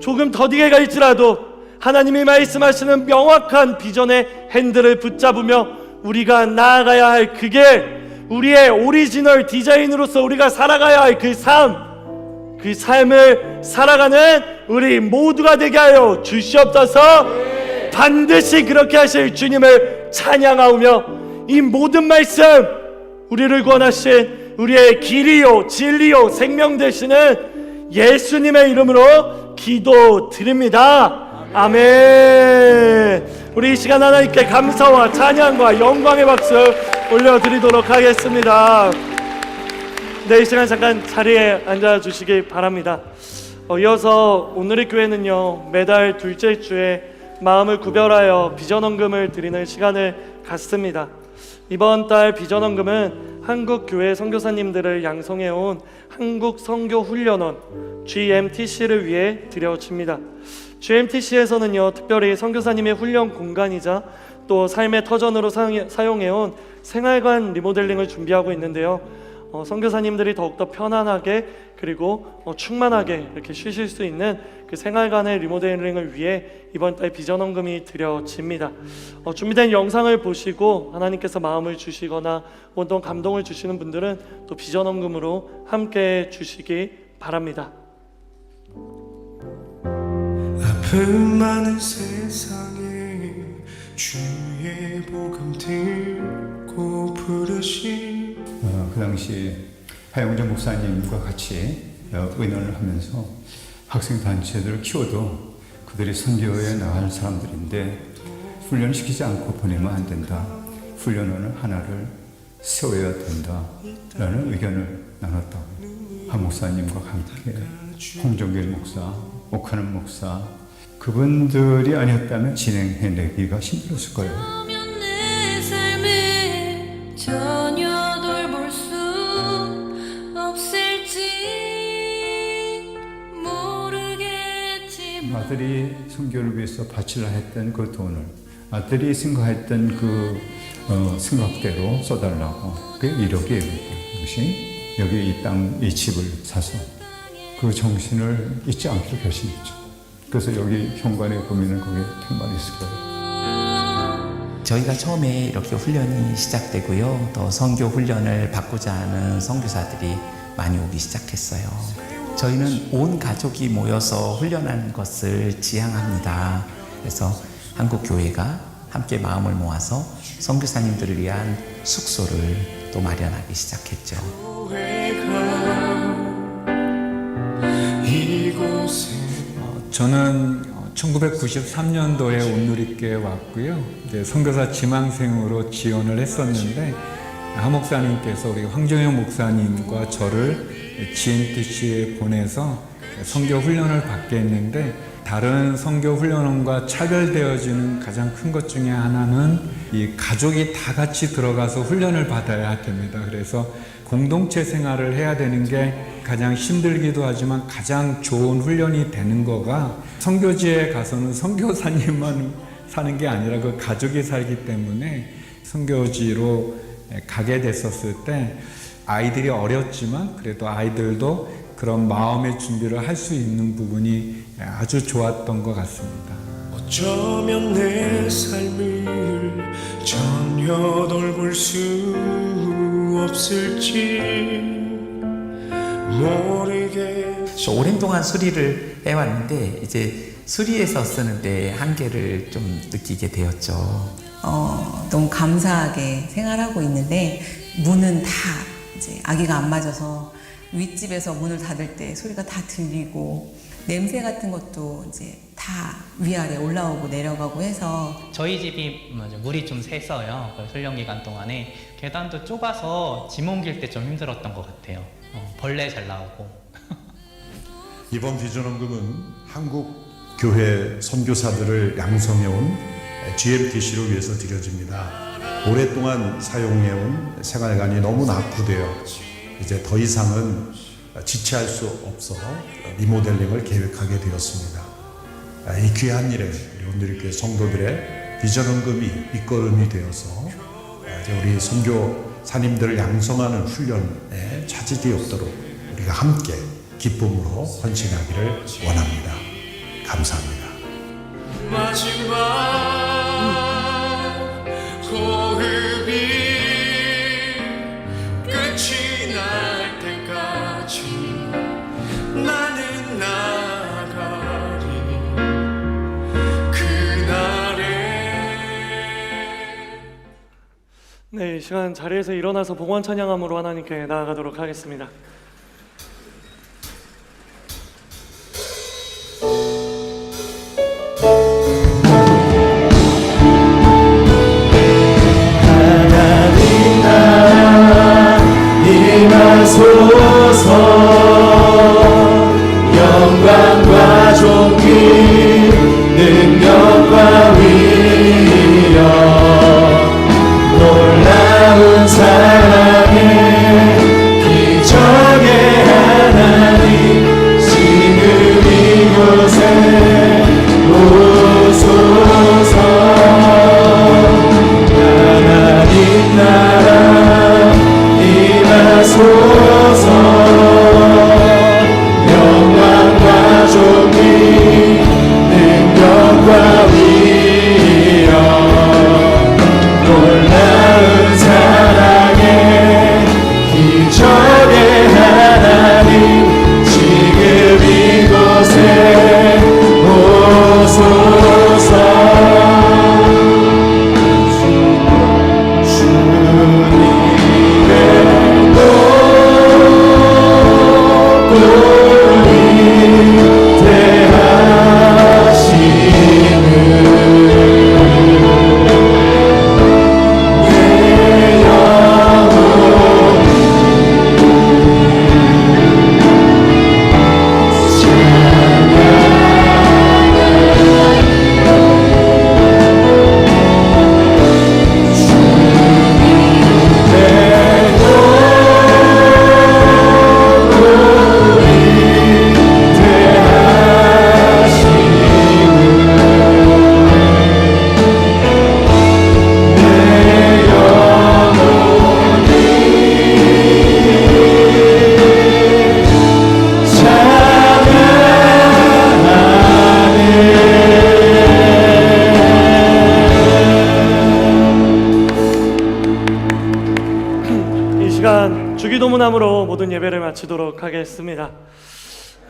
조금 더디게 갈지라도 하나님이 말씀하시는 명확한 비전의 핸들을 붙잡으며 우리가 나아가야 할, 그게 우리의 오리지널 디자인으로서 우리가 살아가야 할 그 삶을 살아가는 우리 모두가 되게 하여 주시옵소서. 반드시 그렇게 하실 주님을 찬양하오며 이 모든 말씀, 우리를 구원하신 우리의 길이요 진리요 생명 되시는 예수님의 이름으로 기도드립니다. 아멘. 우리 이 시간 하나님께 감사와 찬양과 영광의 박수 올려드리도록 하겠습니다. 네, 이 시간 잠깐 자리에 앉아주시기 바랍니다. 이어서 오늘의 교회는요, 매달 둘째 주에 마음을 구별하여 비전헌금을 드리는 시간을 갖습니다. 이번 달 비전헌금은 한국교회 선교사님들을 양성해온 한국선교훈련원 GMTC를 위해 드려집니다. GMTC에서는요, 특별히 선교사님의 훈련 공간이자 또 삶의 터전으로 사용해온 생활관 리모델링을 준비하고 있는데요, 선교사님들이 더욱더 편안하게 그리고 충만하게 이렇게 쉬실 수 있는 그 생활관의 리모델링을 위해 이번 달 비전헌금이 드려집니다. 준비된 영상을 보시고 하나님께서 마음을 주시거나 어떤 감동을 주시는 분들은 또 비전헌금으로 함께 주시기 바랍니다. 아픔 많은 세상에 주의 복음 듣고 부르신 그 당시 하영정 목사님과 같이 의논을 하면서 학생 단체들을 키워도 그들이 선교에 나갈 사람들인데 훈련시키지 않고 보내면 안 된다. 훈련원을 하나를 세워야 된다. 라는 의견을 나눴다고. 한 목사님과 함께 홍정길 목사, 옥하는 목사, 그분들이 아니었다면 진행해내기가 힘들었을 거예요. 내 삶을 전혀 돌볼 수 없을지 모르겠지만 아들이 선교를 위해서 바치려 했던 그 돈을 아들이 생각했던 그 생각대로 써달라고, 그게 1억이에요. 그것이 여기 이 땅, 이 집을 사서 그 정신을 잊지 않기로 결심했죠. 그래서 여기 현관에 보면은 거기에 편말이 있을 거예요. 저희가 처음에 이렇게 훈련이 시작되고요, 또 선교 훈련을 받고자 하는 선교사들이 많이 오기 시작했어요. 저희는 온 가족이 모여서 훈련하는 것을 지향합니다. 그래서 한국 교회가 함께 마음을 모아서 선교사님들을 위한 숙소를 또 마련하기 시작했죠. 저는 1993년도에 온누리교회에 왔고요. 이제 선교사 지망생으로 지원을 했었는데 하 목사님께서 우리 황정영 목사님과 저를 GMTC에 보내서 선교 훈련을 받게 했는데, 다른 선교 훈련원과 차별되어지는 가장 큰 것 중에 하나는 이 가족이 다 같이 들어가서 훈련을 받아야 됩니다. 그래서 공동체 생활을 해야 되는 게 가장 힘들기도 하지만 가장 좋은 훈련이 되는 거가, 선교지에 가서는 선교사님만 사는 게 아니라 그 가족이 살기 때문에 선교지로 가게 됐었을 때 아이들이 어렸지만 그래도 아이들도 그런 마음의 준비를 할 수 있는 부분이 아주 좋았던 것 같습니다. 어쩌면 내 삶을 전혀 돌볼 수 없을지 모르겠지. 오랜 동안 수리를 해왔는데 이제 수리해서 쓰는데 한계를 좀 느끼게 되었죠. 너무 감사하게 생활하고 있는데 문은 다 이제 아기가 안 맞아서 윗집에서 문을 닫을 때 소리가 다 들리고, 냄새 같은 것도 이제 다 위아래 올라오고 내려가고 해서. 저희 집이 물이 좀 새서요. 그 훈련 기간 동안에 계단도 좁아서 짐 옮길 때 좀 힘들었던 것 같아요. 벌레 잘 나오고. 이번 비전헌금은 한국 교회 선교사들을 양성해온 GMTC를 위해서 드려집니다. 오랫동안 사용해온 생활관이 너무 낙후되어 이제 더 이상은 지체할 수 없어 리모델링을 계획하게 되었습니다. 이 귀한 일에 우리 온누리교회 성도들의 비전헌금이 밑거름이 되어서 이제 우리 선교사님들을 양성하는 훈련에 차질이 없도록 우리가 함께 기쁨으로 헌신하기를 원합니다. 감사합니다. 마지막 호흡이 끝이 날 때까지 나는 나가리 그날에. 네, 이 시간 자리에서 일어나서 봉헌 찬양함으로 하나님께 나아가도록 하겠습니다. 임하소서 영광과 존귀 능력과 위엄 놀라운 사랑의 기적의 하나님 지금 이곳에 오소서. 하나님 나라 임하소서 영광과 존귀 능력과 위엄 놀라운 사랑의 기적의 하나님 지금 이곳에 오소서. 주기도문함으로 모든 예배를 마치도록 하겠습니다.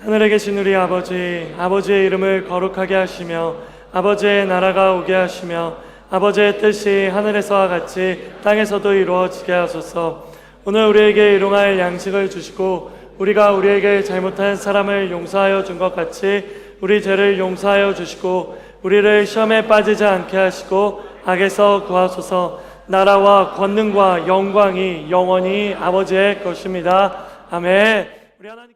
하늘에 계신 우리 아버지, 아버지의 이름을 거룩하게 하시며 아버지의 나라가 오게 하시며 아버지의 뜻이 하늘에서와 같이 땅에서도 이루어지게 하소서. 오늘 우리에게 일용할 양식을 주시고 우리가 우리에게 잘못한 사람을 용서하여 준 것 같이 우리 죄를 용서하여 주시고 우리를 시험에 빠지지 않게 하시고 악에서 구하소서. 나라와 권능과 영광이 영원히 아버지의 것입니다. 아멘. 우리 하나님